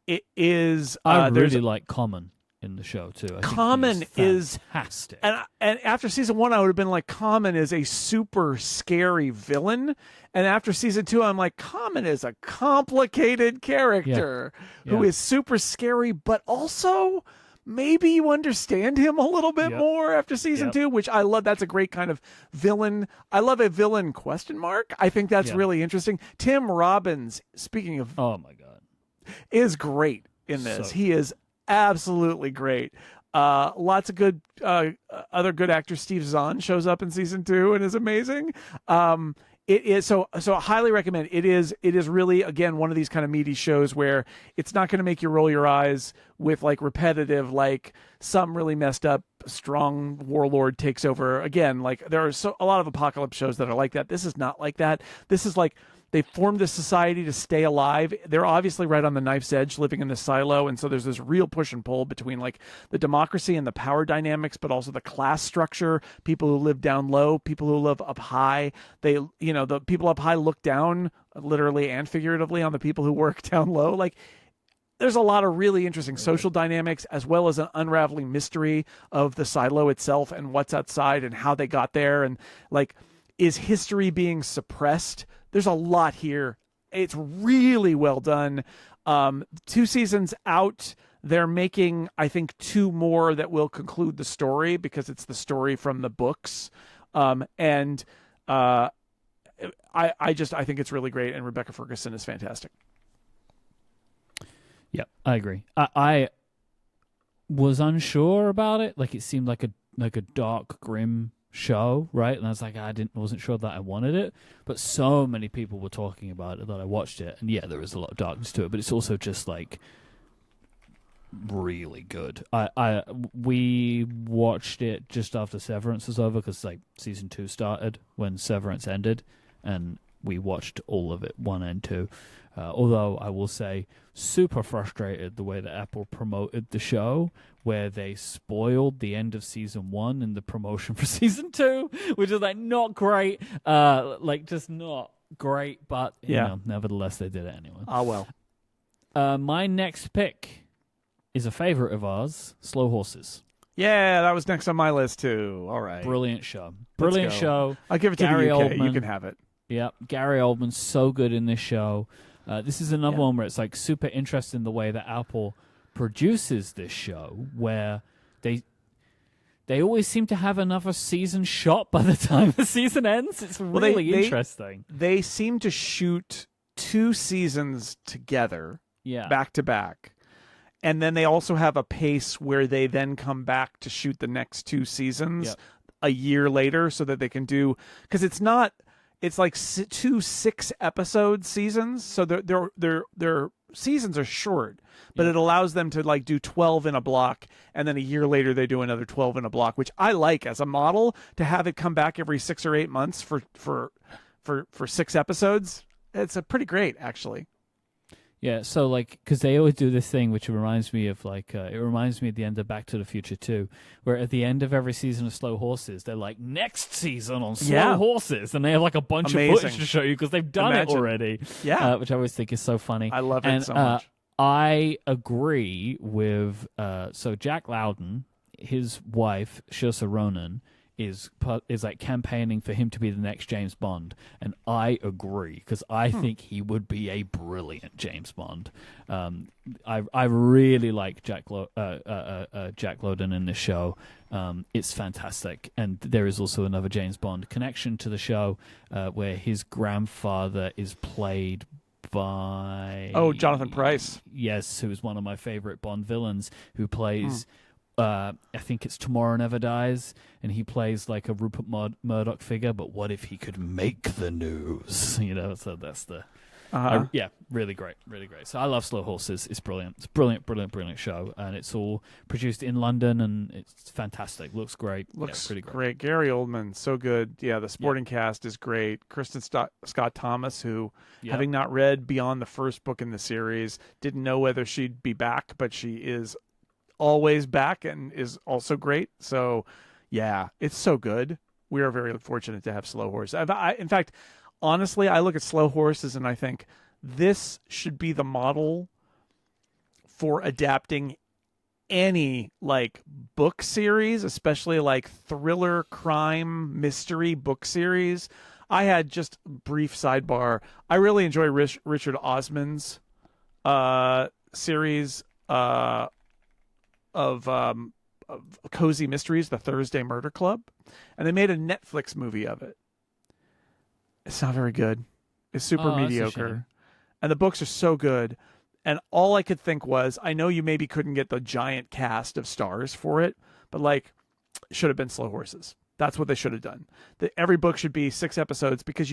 It is. I really like Common in the show too. Common is fantastic. And after season 1, I would have been like, Common is a super scary villain. And after season 2, I'm like, Common is a complicated character who is super scary, but also maybe you understand him a little bit more after season 2, which I love. That's a great kind of villain. I love a villain ? I think that's really interesting. Tim Robbins, speaking of, oh my God, is great in this. He is absolutely great. Lots of good other good actors. Steve Zahn shows up in season 2 and is amazing. It is so I highly recommend. It is really, again, one of these kind of meaty shows where it's not going to make you roll your eyes with, like, repetitive, like, some really messed up strong warlord takes over. Again, like, there are a lot of apocalypse shows that are like that. This is not like that. This is like, they formed this society to stay alive. They're obviously right on the knife's edge, living in this silo, and so there's this real push and pull between, like, the democracy and the power dynamics, but also the class structure. People who live down low, people who live up high. The people up high look down, literally and figuratively, on the people who work down low. Like, there's a lot of really interesting social dynamics, as well as an unraveling mystery of the silo itself and what's outside and how they got there, and, like, is history being suppressed? There's a lot here. It's really well done. 2 seasons out. They're making, I think, 2 more that will conclude the story because it's the story from the books. I think it's really great, and Rebecca Ferguson is fantastic. Yep, I agree. I was unsure about it. Like, it seemed like a dark, grim show, right? And I was like, wasn't sure that I wanted it. But so many people were talking about it that I watched it, and yeah, there is a lot of darkness to it. But it's also just like really good. We watched it just after Severance was over because like season 2 started when Severance ended, and we watched all of it, 1 and 2. Although I will say, super frustrated the way that Apple promoted the show, where they spoiled the end of season 1 in the promotion for season 2, which is like not great, just not great. But you know, nevertheless, they did it anyway. Ah, well. My next pick is a favorite of ours, Slow Horses. Yeah, that was next on my list too. All right. Brilliant show. Brilliant show. I'll give it to Gary the UK. Oldman. You can have it. Yep. Gary Oldman's so good in this show. This is another one where it's like super interesting the way that Apple produces this show, where they always seem to have another season shot by the time the season ends. It's really interesting. They seem to shoot 2 seasons together, back to back. And then they also have a pace where they then come back to shoot the next 2 seasons a year later so that they can do, because it's like 2 6-episode seasons. So their seasons are short, but it allows them to like do 12 in a block. And then a year later, they do another 12 in a block, which I like as a model, to have it come back every 6 or 8 months for 6 episodes. It's a pretty great, actually. Yeah, so like, because they always do this thing, which reminds me of like, it reminds me at the end of Back to the Future 2, where at the end of every season of Slow Horses, they're like, next season on Slow Horses, and they have like a bunch of footage to show you because they've done it already. Yeah, which I always think is so funny. I love it so much. I agree with so Jack Lowden, his wife Saoirse Ronan, is like campaigning for him to be the next James Bond, and I agree because I think he would be a brilliant James Bond. I really like Jack Lowden in this show. It's fantastic, and there is also another James Bond connection to the show where his grandfather is played by Jonathan Pryce. Yes, who is one of my favorite Bond villains, who plays. I think it's Tomorrow Never Dies, and he plays like a Rupert Murdoch figure, but what if he could make the news? You know, so that's the... really great. So I love Slow Horses. It's brilliant. It's brilliant show, and it's all produced in London, and it's fantastic. Looks great. Looks pretty great. Gary Oldman, so good. Yeah, the supporting cast is great. Kristen Scott Thomas, who, having not read beyond the first book in the series, didn't know whether she'd be back, but she is always back and is also great. So yeah, it's so good. We are very fortunate to have Slow Horses. In fact, honestly, I look at Slow Horses and I think this should be the model for adapting any like book series, especially like thriller, crime, mystery book series. I had just a brief sidebar. I really enjoy Richard Osman's series of cozy mysteries, The Thursday Murder Club, and they made a Netflix movie of it. It's not very good. It's super mediocre, and the books are so good. And all I could think was, I know you maybe couldn't get the giant cast of stars for it, but like, it should have been Slow Horses. That's what they should have done. Every book should be 6 episodes because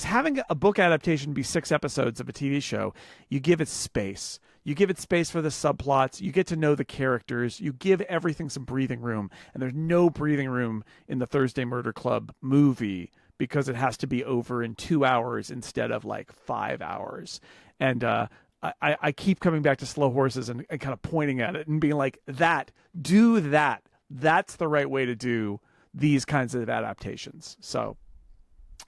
having a book adaptation be 6 episodes of a TV show, you give it space. You give it space for the subplots. You get to know the characters. You give everything some breathing room. And there's no breathing room in the Thursday Murder Club movie because it has to be over in 2 hours instead of like 5 hours. And I keep coming back to Slow Horses and kind of pointing at it and being like, do that. That's the right way to do these kinds of adaptations. So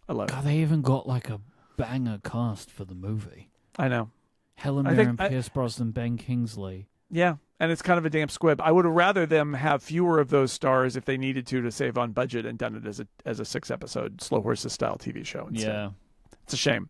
I love it. They even got like a banger cast for the movie. I know. Helen Mirren, Pierce Brosnan, Ben Kingsley. Yeah, and it's kind of a damn squib. I would have rather them have fewer of those stars if they needed to save on budget and done it as a 6-episode Slow Horses style TV show instead. Yeah. It's a shame.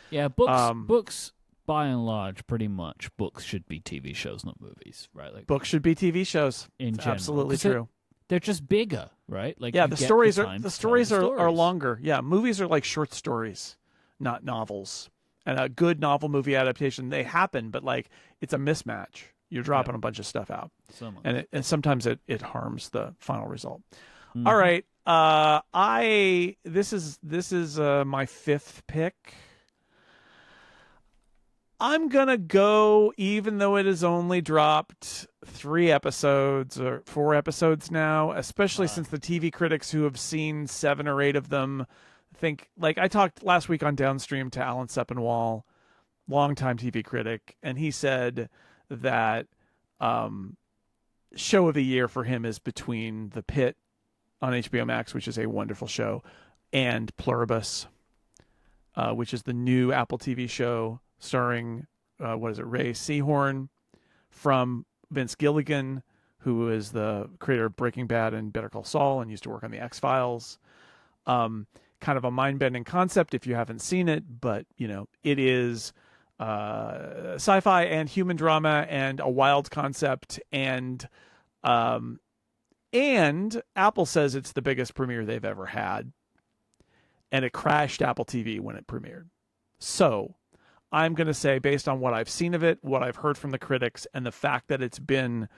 Yeah, books by and large, pretty much, books should be TV shows, not movies, right? Like books should be TV shows. In it's general. absolutely true. They're just bigger, right? Like yeah, you the get stories the are time the to stories tell the are longer. Yeah, movies are like short stories, not novels. And a good novel movie adaptation, they happen, but like it's a mismatch. You're dropping a bunch of stuff out, and sometimes it harms the final result. Mm-hmm. All right, this is my fifth pick. I'm gonna go, even though it has only dropped 3 episodes or 4 episodes now, especially since the TV critics who have seen 7 or 8 of them think, like I talked last week on Downstream to Alan Sepinwall, longtime TV critic, and he said that show of the year for him is between The Pit on HBO Max, which is a wonderful show, and Pluribus, which is the new Apple TV show starring Ray Seahorn from Vince Gilligan, who is the creator of Breaking Bad and Better Call Saul and used to work on the X-Files. Kind of a mind-bending concept if you haven't seen it, but it is sci-fi and human drama and a wild concept, and Apple says it's the biggest premiere they've ever had, and it crashed Apple TV when it premiered. So I'm going to say, based on what I've seen of it, what I've heard from the critics, and the fact that it's been,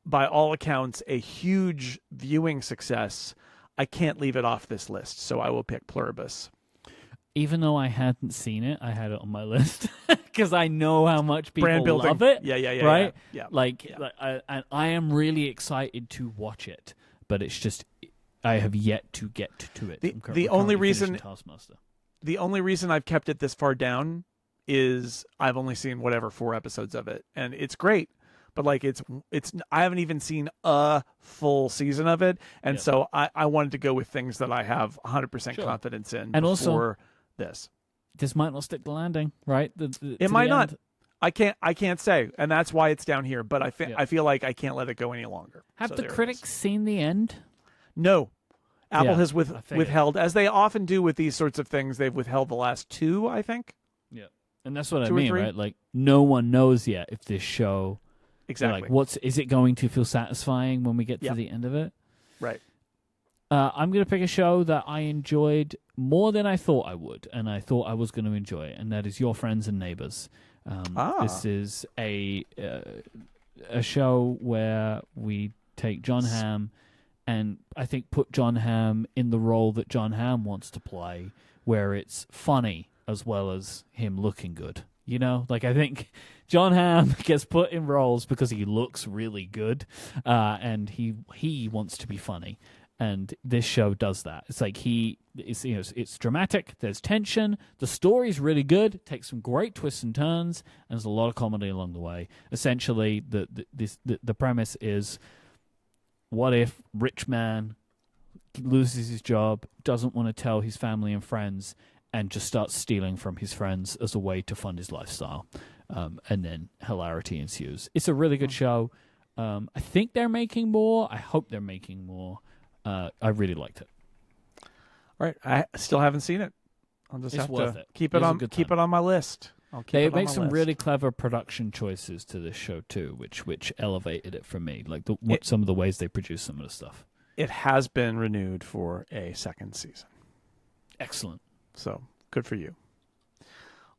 by all accounts, a huge viewing success, I can't leave it off this list. So I will pick Pluribus. Even though I hadn't seen it, I had it on my list because I know how much people Brand building. love it. Yeah. Right? Yeah. And I am really excited to watch it, but it's just I have yet to get to it. The only reason Taskmaster. The only reason I've kept it this far down is I've only seen 4 episodes of it, and it's great. But like it's I haven't even seen a full season of it, and so I wanted to go with things that I have 100% confidence in. And before this might not stick the landing, right? It might not. I can't say, and that's why it's down here. But I feel like I can't let it go any longer. Have the critics seen the end? No. Apple has withheld, as they often do with these sorts of things. They've withheld the last 2, I think. Yeah, and that's what I mean, right? Like no one knows yet if this show. Exactly. Like, is it going to feel satisfying when we get to the end of it? Right. I'm going to pick a show that I enjoyed more than I thought I would, and I thought I was going to enjoy it, and that is Your Friends and Neighbors. This is a show where we take John Hamm and I think put John Hamm in the role that John Hamm wants to play, where it's funny as well as him looking good. Like I think John Hamm gets put in roles because he looks really good, and he wants to be funny. And this show does that. It's like it's dramatic. There's tension. The story's really good. It takes some great twists and turns, and there's a lot of comedy along the way. Essentially, the premise is: what if rich man loses his job, doesn't want to tell his family and friends, and just starts stealing from his friends as a way to fund his lifestyle, and then hilarity ensues. It's a really good show. I think they're making more. I hope they're making more. I really liked it. All right, I still haven't seen it. I'll just have to keep it on my list. They make some really clever production choices to this show too, which elevated it for me. Like some of the ways they produce some of the stuff. It has been renewed for a second season. Excellent. So good for you.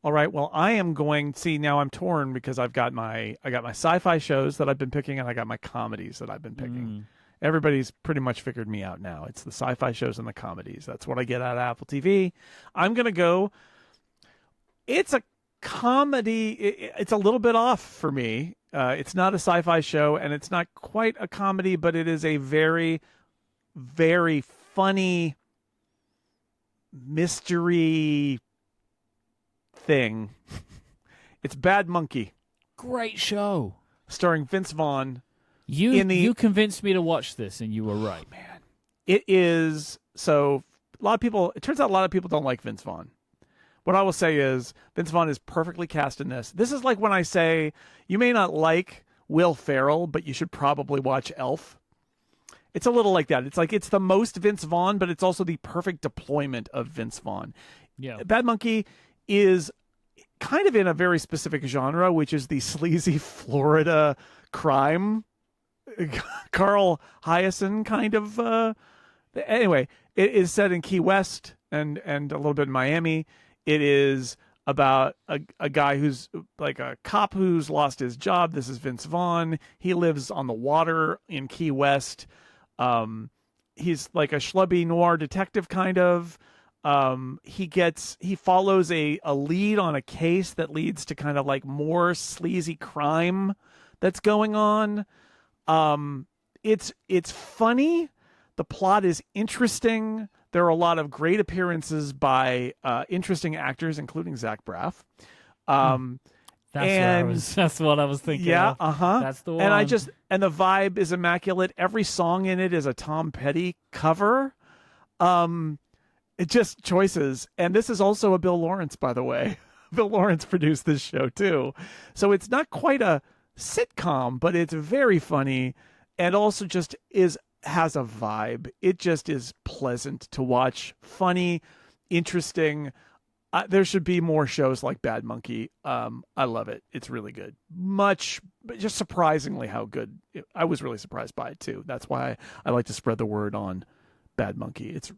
All right. Well, I am going. See, now I'm torn because I got my sci-fi shows that I've been picking, and I got my comedies that I've been picking. Everybody's pretty much figured me out now. It's the sci-fi shows and the comedies. That's what I get out of Apple TV. I'm going to go. It's a comedy. It's a little bit off for me. It's not a sci-fi show, and it's not quite a comedy, but it is a very, very funny mystery thing. It's Bad Monkey. Great show. Starring Vince Vaughn. You convinced me to watch this, and you were right. Oh, man. It is, so it turns out a lot of people don't like Vince Vaughn. What I will say is Vince Vaughn is perfectly cast in this. This is like when I say you may not like Will Ferrell, but you should probably watch Elf. It's a little like that. It's like it's the most Vince Vaughn, but it's also the perfect deployment of Vince Vaughn. Yeah. Bad Monkey is kind of in a very specific genre, which is the sleazy Florida crime, Carl Hyacin kind of. Anyway, it is set in Key West and a little bit in Miami. It is about a guy who's like a cop who's lost his job. This is Vince Vaughn. He lives on the water in Key West. He's like a schlubby noir detective kind of. He follows a lead on a case that leads to kind of like more sleazy crime that's going on. It's funny. The plot is interesting. There are a lot of great appearances by interesting actors, including Zach Braff. That's what I was thinking. Yeah, of. That's the one. And the vibe is immaculate. Every song in it is a Tom Petty cover. It just choices. And this is also a Bill Lawrence, by the way. Bill Lawrence produced this show too. So it's not quite a sitcom, but it's very funny and also just has a vibe. It just is pleasant to watch, funny, interesting. There should be more shows like Bad Monkey. I love it. It's really good. Just surprisingly how good. I was really surprised by it too. That's why I like to spread the word on Bad Monkey. It's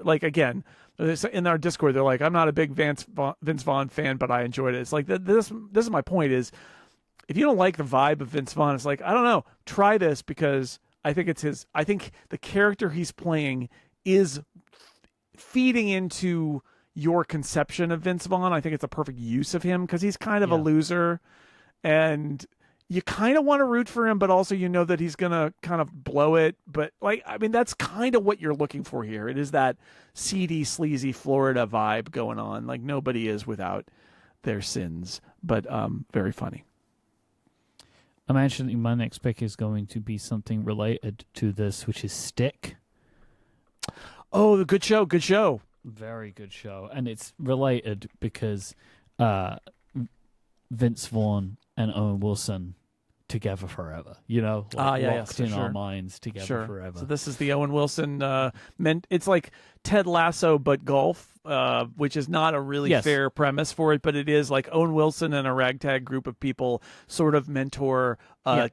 like, again, in our Discord, they're like, I'm not a big Vince Vaughn fan, but I enjoyed it. It's like, this is my point is, if you don't like the vibe of Vince Vaughn, it's like, I don't know, try this, because I think I think the character he's playing is feeding into your conception of Vince Vaughn. I think it's a perfect use of him because he's kind of a loser, and you kind of want to root for him, but also you know that he's going to kind of blow it. But like, I mean, that's kind of what you're looking for here. It is that seedy, sleazy Florida vibe going on. Like, nobody is without their sins, but very funny. I'm actually, my next pick is going to be something related to this, which is Stick. Oh, good show. Good show. Very good show. And it's related because Vince Vaughn and Owen Wilson together forever, locked in our minds together forever. So this is the Owen Wilson, it's like Ted Lasso, but golf, which is not a really fair premise for it, but it is like Owen Wilson and a ragtag group of people sort of mentor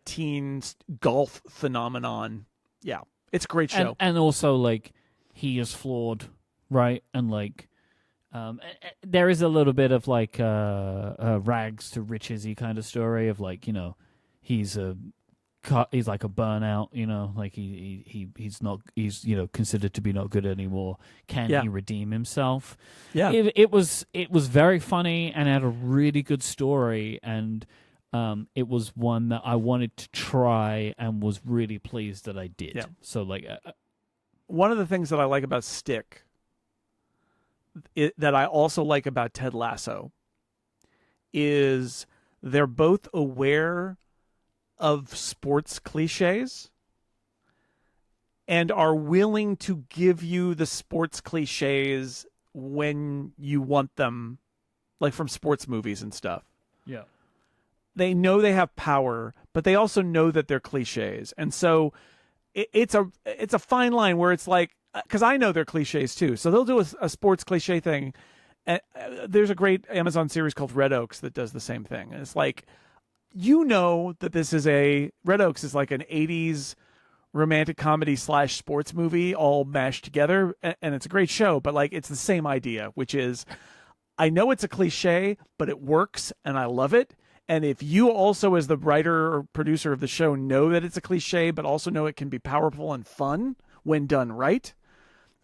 teens golf phenomenon. Yeah, it's a great show. And also, like, he is flawed, right? And like, there is a little bit of like rags to riches-y kind of story of like, he's like a burnout, like he's considered to be not good anymore. Can he redeem himself? Yeah. It was very funny and had a really good story, and it was one that I wanted to try and was really pleased that I did. Yeah. So like, one of the things that I like about Stick, that I also like about Ted Lasso, is they're both aware of sports cliches and are willing to give you the sports cliches when you want them, like from sports movies and stuff. Yeah. They know they have power, but they also know that they're cliches. And so it's a fine line where it's like, because I know they're cliches too. So they'll do a sports cliche thing. And there's a great Amazon series called Red Oaks that does the same thing. And it's like, that this is Red Oaks is like an 80s romantic comedy / sports movie all mashed together. And it's a great show, but like, it's the same idea, which is, I know it's a cliche, but it works and I love it. And if you also, as the writer or producer of the show, know that it's a cliche, but also know it can be powerful and fun when done right,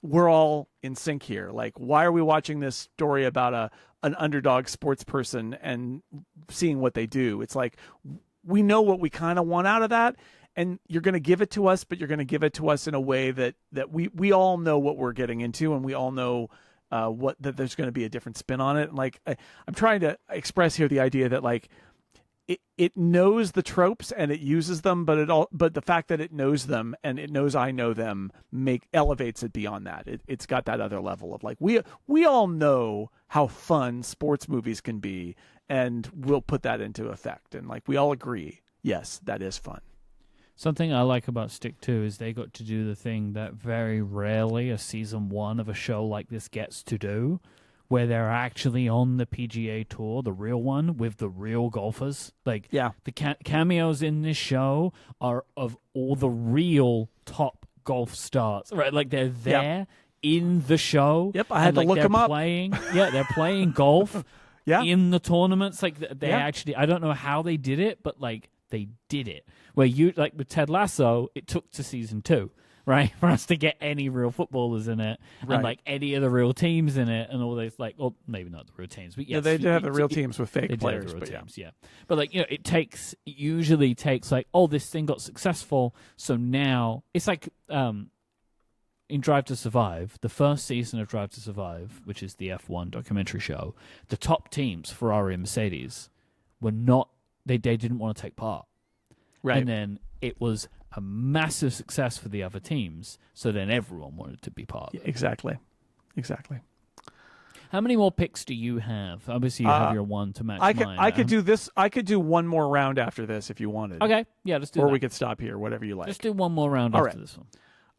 we're all in sync here. Like, why are we watching this story about an underdog sports person and seeing what they do? It's like, we know what we kind of want out of that, and you're going to give it to us, but you're going to give it to us in a way that we all know what we're getting into, and we all know that there's going to be a different spin on it. And like, I'm trying to express here the idea that like, it knows the tropes and it uses them, but the fact that it knows them and it knows I know them elevates it beyond that. It's got that other level of like, we all know how fun sports movies can be, and we'll put that into effect. And like, we all agree, yes, that is fun. Something I like about Stick 2 is they got to do the thing that very rarely a season 1 of a show like this gets to do, where they're actually on the PGA Tour, the real one, with the real golfers. Like, the cameos in this show are of all the real top golf stars, right? Like, they're there in the show. Yep, I had to look them up. They're playing golf in the tournaments. Like, they actually, I don't know how they did it, but, like, they did it. Where you, like, with Ted Lasso, it took to season 2. Right, for us to get any real footballers in it, and like any of the real teams in it, and all those, like, well, maybe not the real teams, but yes, they do have the real teams with fake players, but teams, But like, it usually takes like, oh, this thing got successful, so now it's like in Drive to Survive, the first season of Drive to Survive, which is the F1 documentary show, the top teams, Ferrari and Mercedes, were not they didn't want to take part, right, and then it was a massive success for the other teams, so then everyone wanted to be part of it. Exactly. How many more picks do you have? Obviously, you have your one to match mine. I could do this. I could do one more round after this if you wanted. Okay, yeah, let's do that. Or we could stop here, whatever you like. Just do one more round after this one.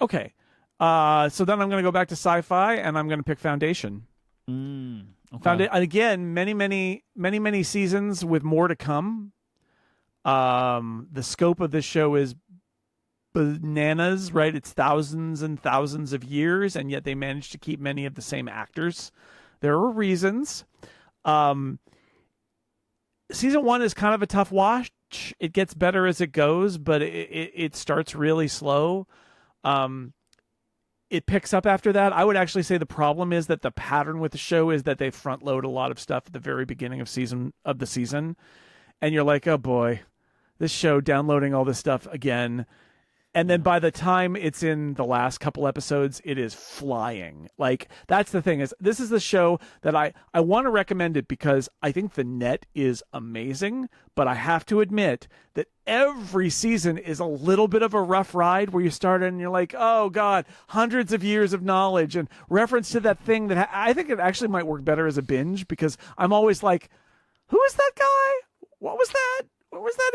Okay. So then I'm going to go back to sci-fi, and I'm going to pick Foundation. Okay. Again, many seasons with more to come. The scope of this show is bananas, right? It's thousands and thousands of years, and yet they managed to keep many of the same actors. There are reasons. Season 1 is kind of a tough watch. It gets better as it goes, but it starts really slow. It picks up after that. I would actually say the problem is that the pattern with the show is that they front load a lot of stuff at the very beginning of the season, and you're like, oh boy, this show downloading all this stuff again. And then by the time it's in the last couple episodes, it is flying. Like, that's the thing, is this is the show that I want to recommend it because I think the net is amazing, but I have to admit that every season is a little bit of a rough ride where you start and you're like, oh God, hundreds of years of knowledge and reference to that thing that I think it actually might work better as a binge, because I'm always like, who is that guy? What was that? What was that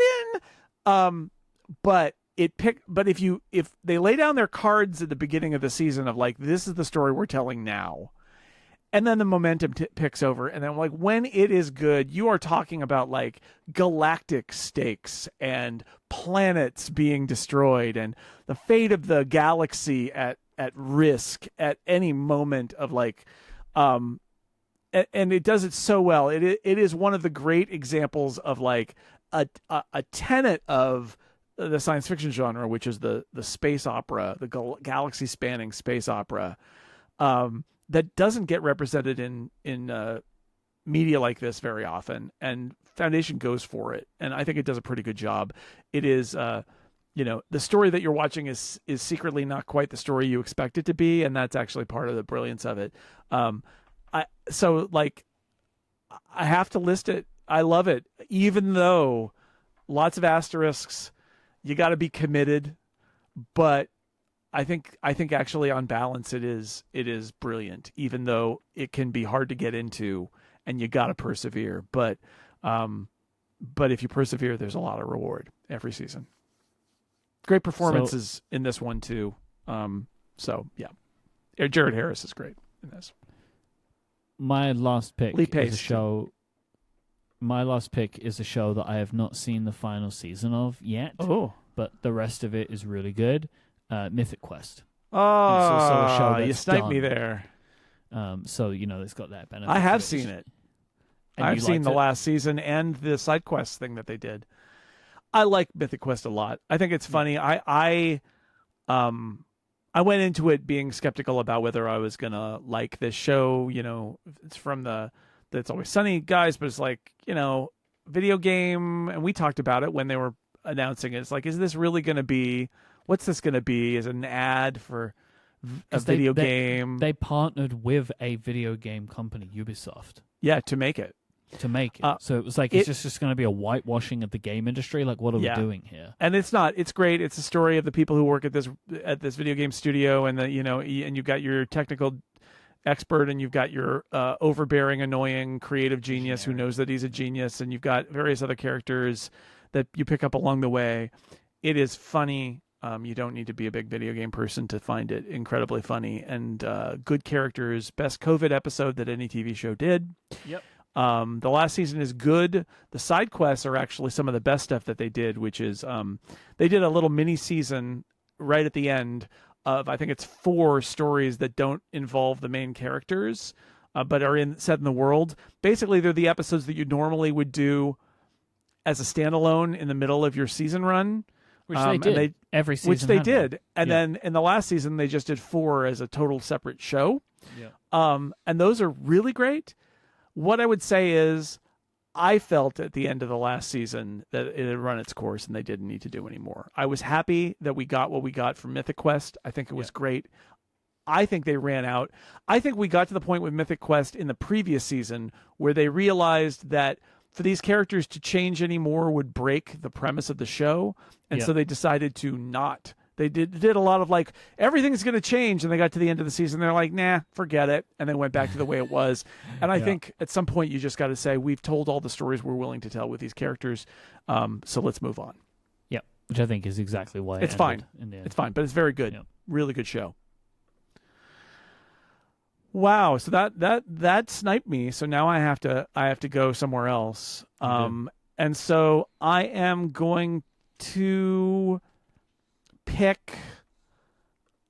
in? But if they lay down their cards at the beginning of the season of like, this is the story we're telling now, and then the momentum picks over, and then like when it is good, you are talking about like galactic stakes and planets being destroyed and the fate of the galaxy at risk at any moment of like, and it does it so well. It is one of the great examples of like a tenet of the science fiction genre, which is the space opera, the galaxy spanning space opera, that doesn't get represented in media like this very often. And Foundation goes for it, and I think it does a pretty good job. It is, the story that you're watching is secretly not quite the story you expect it to be, and that's actually part of the brilliance of it. I have to list it. I love it, even though lots of asterisks. You got to be committed, but I think actually on balance it is brilliant, even though it can be hard to get into, and you got to persevere. But if you persevere, there's a lot of reward every season. Great performances in this one too. So yeah, Jared Harris is great in this. My last pick is a show. My last pick is a show that I have not seen the final season of yet. Oh. But the rest of it is really good. Mythic Quest. Oh, it's also a show that's you sniped done. Me there. So, it's got that benefit. I have seen it. I've seen the it? last season and the side quest thing that they did. I like Mythic Quest a lot. I think it's funny. I went into it being skeptical about whether I was going to like this show. It's from the It's Always Sunny guys, but it's like, video game. And we talked about it when they were announcing it. It's like, is this really going to be, what's this going to be? Is it an ad for a video game? They partnered with a video game company, Ubisoft. Yeah, to make it. So it was like, it's just going to be a whitewashing of the game industry. Like, what are we doing here? And it's not. It's great. It's a story of the people who work at this video game studio, and and you've got your technical expert, and you've got your overbearing, annoying, creative genius who knows that he's a genius, and you've got various other characters that you pick up along the way. It is funny. You don't need to be a big video game person to find it incredibly funny and good characters. Best COVID episode that any TV show did. Yep. The last season is good. The side quests are actually some of the best stuff that they did, which is they did a little mini season right at the end of, I think it's 4 stories that don't involve the main characters, but are set in the world. Basically, they're the episodes that you normally would do as a standalone in the middle of your season run. Which they did every season. Which they did. And then in the last season, they just did 4 as a total separate show. Yeah. And those are really great. What I would say is I felt at the end of the last season that it had run its course and they didn't need to do any more. I was happy that we got what we got from Mythic Quest. I think it was great. I think they ran out. I think we got to the point with Mythic Quest in the previous season where they realized that for these characters to change anymore would break the premise of the show. And so they decided to not. They did a lot of like, everything's going to change. And they got to the end of the season. They're like, nah, forget it. And they went back to the way it was. And I think at some point you just got to say, we've told all the stories we're willing to tell with these characters. So let's move on. Yeah. Which I think is exactly why it's fine. It's fine, but it's very good. Yep. Really good show. Wow. So that sniped me. So now I have to go somewhere else. And so I am going to pick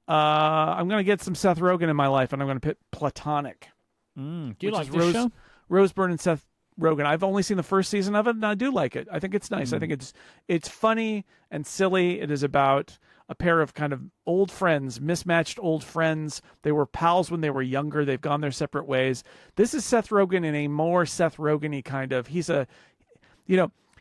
I'm going to get some Seth Rogen in my life, and I'm going to pick Platonic. Do you like this show? Rose Byrne and Seth Rogen. I've only seen the first season of it, and I do like it. I think it's nice. I think it's funny and silly. It is about a pair of kind of old friends, mismatched old friends. They were pals when they were younger. They've gone their separate ways. This is Seth Rogen in a more Seth Rogen-y kind of, he's a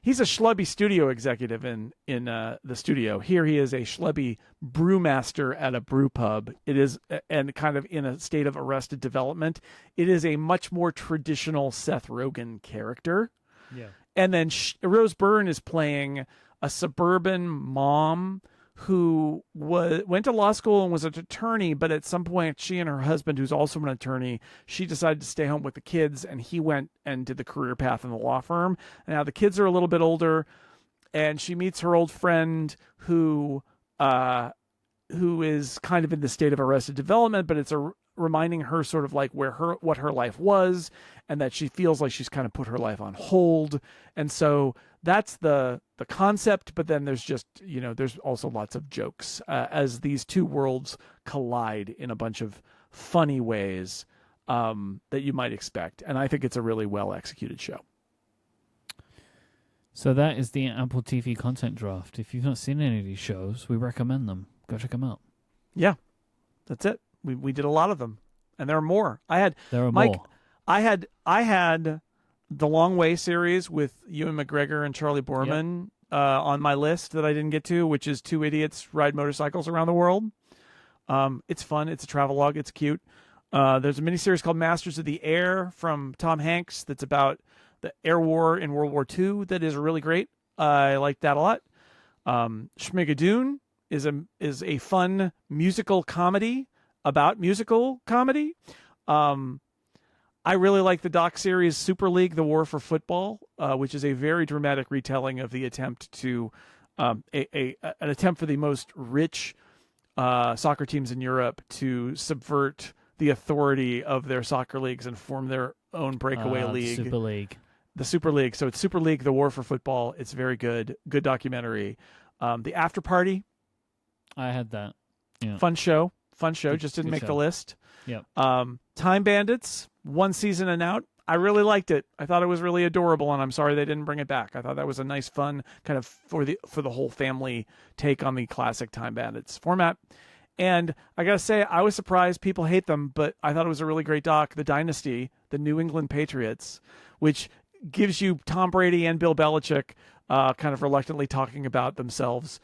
schlubby studio executive in the studio. Here he is a schlubby brewmaster at a brew pub. It is, and kind of in a state of arrested development. It is a much more traditional Seth Rogen character. Yeah. And then Rose Byrne is playing a suburban mom who went to law school and was an attorney, but at some point she and her husband, who's also an attorney, she decided to stay home with the kids, and he went and did the career path in the law firm. And now the kids are a little bit older, and she meets her old friend who is kind of in the state of arrested development, but it's reminding her sort of like what her life was, and that she feels like she's kind of put her life on hold. And so that's the concept, but then there's just, there's also lots of jokes as these two worlds collide in a bunch of funny ways that you might expect. And I think it's a really well executed show. So that is the Apple TV content draft. If you've not seen any of these shows, we recommend them. Go check them out. Yeah, that's it. We did a lot of them, and there are more. There are Myke, more. I had the Long Way series with Ewan McGregor and Charlie Boorman on my list that I didn't get to, which is 2 idiots ride motorcycles around the world. It's fun. It's a travelogue. It's cute. There's a miniseries called Masters of the Air from Tom Hanks that's about the air war in World War II that is really great. I like that a lot. Schmigadoon is a fun musical comedy about musical comedy. I really like the doc series Super League: The War for Football, which is a very dramatic retelling of the attempt to an attempt for the most rich soccer teams in Europe to subvert the authority of their soccer leagues and form their own breakaway league. Super League. The Super League. So it's Super League: The War for Football. It's very good. Good documentary. The After Party. I had that. Yeah. Fun show. Just didn't make the list. Yep. Time Bandits, 1 season and out. I really liked it. I thought it was really adorable, and I'm sorry they didn't bring it back. I thought that was a nice, fun kind of for the whole family take on the classic Time Bandits format. And I gotta say, I was surprised people hate them, but I thought it was a really great doc. The Dynasty, the New England Patriots, which gives you Tom Brady and Bill Belichick kind of reluctantly talking about themselves.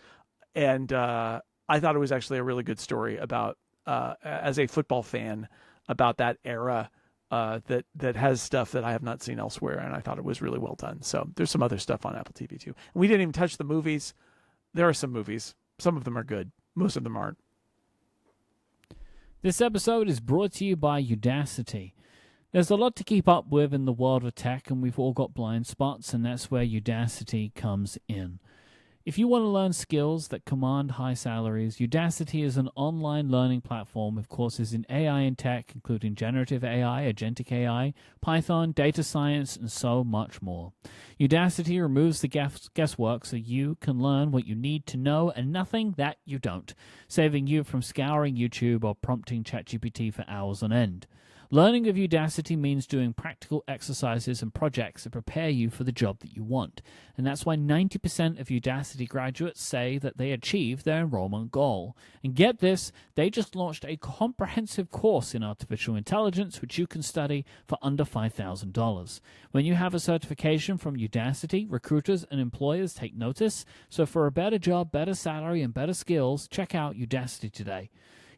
And I thought it was actually a really good story about, as a football fan, about that era that has stuff that I have not seen elsewhere, and I thought it was really well done. So there's some other stuff on Apple TV too. And we didn't even touch the movies. There are some movies. Some of them are good. Most of them aren't. This episode is brought to you by Udacity. There's a lot to keep up with in the world of tech, and we've all got blind spots, and that's where Udacity comes in. If you want to learn skills that command high salaries, Udacity is an online learning platform with courses in AI and tech, including generative AI, agentic AI, Python, data science, and so much more. Udacity removes the guesswork so you can learn what you need to know and nothing that you don't, saving you from scouring YouTube or prompting ChatGPT for hours on end. Learning with Udacity means doing practical exercises and projects that prepare you for the job that you want. And that's why 90% of Udacity graduates say that they achieve their enrollment goal. And get this, they just launched a comprehensive course in artificial intelligence, which you can study for under $5,000. When you have a certification from Udacity, recruiters and employers take notice. So for a better job, better salary, and better skills, check out Udacity today.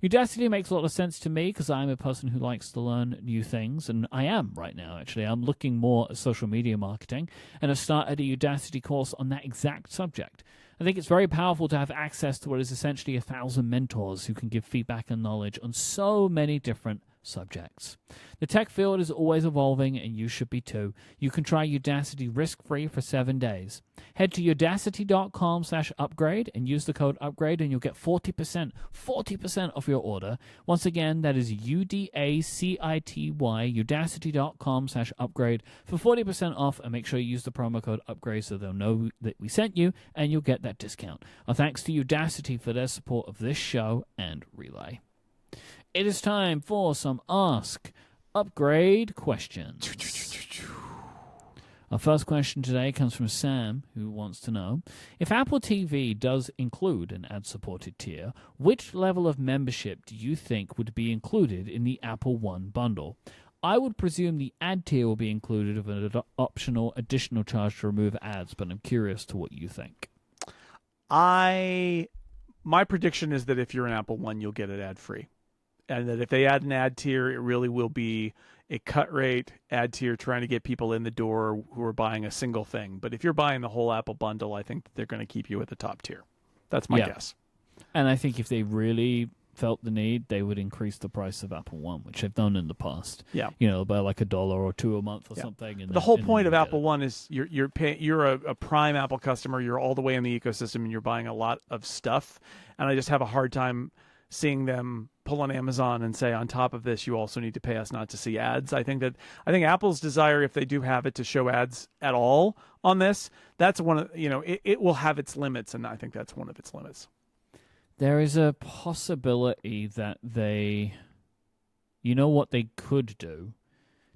Udacity makes a lot of sense to me because I'm a person who likes to learn new things, and I am right now, actually. I'm looking more at social media marketing, and I've started a Udacity course on that exact subject. I think it's very powerful to have access to what is essentially 1,000 mentors who can give feedback and knowledge on so many different subjects. The tech field is always evolving, and you should be too. You can try Udacity risk-free for 7 days. Head to udacity.com/upgrade and use the code upgrade, and you'll get 40% off your order. Once again, that is UDACITY, udacity.com/upgrade for 40% off, and make sure you use the promo code upgrade so they'll know that we sent you, and you'll get that discount. Our thanks to Udacity for their support of this show and Relay. It is time for some Ask Upgrade questions. Our first question today comes from Sam, who wants to know, if Apple TV does include an ad-supported tier, which level of membership do you think would be included in the Apple One bundle? I would presume the ad tier will be included with an optional additional charge to remove ads, but I'm curious to what you think. My prediction is that if you're an Apple One, you'll get it ad-free. And that if they add an ad tier, it really will be a cut rate ad tier trying to get people in the door who are buying a single thing. But if you're buying the whole Apple bundle, I think that they're going to keep you at the top tier. That's my guess. And I think if they really felt the need, they would increase the price of Apple One, which they've done in the past. Yeah. You know, by like $1 or $2 a month or something. And the whole point of Apple One is you're a prime Apple customer. You're all the way in the ecosystem, and you're buying a lot of stuff. And I just have a hard time seeing them pull on Amazon and say, on top of this, you also need to pay us not to see ads. I think Apple's desire, if they do have it, to show ads at all on this, that's one of, it will have its limits, and I think that's one of its limits. There is a possibility that what they could do?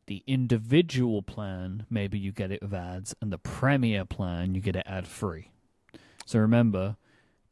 The individual plan, maybe you get it with ads, and the Premier plan, you get it ad-free. So remember,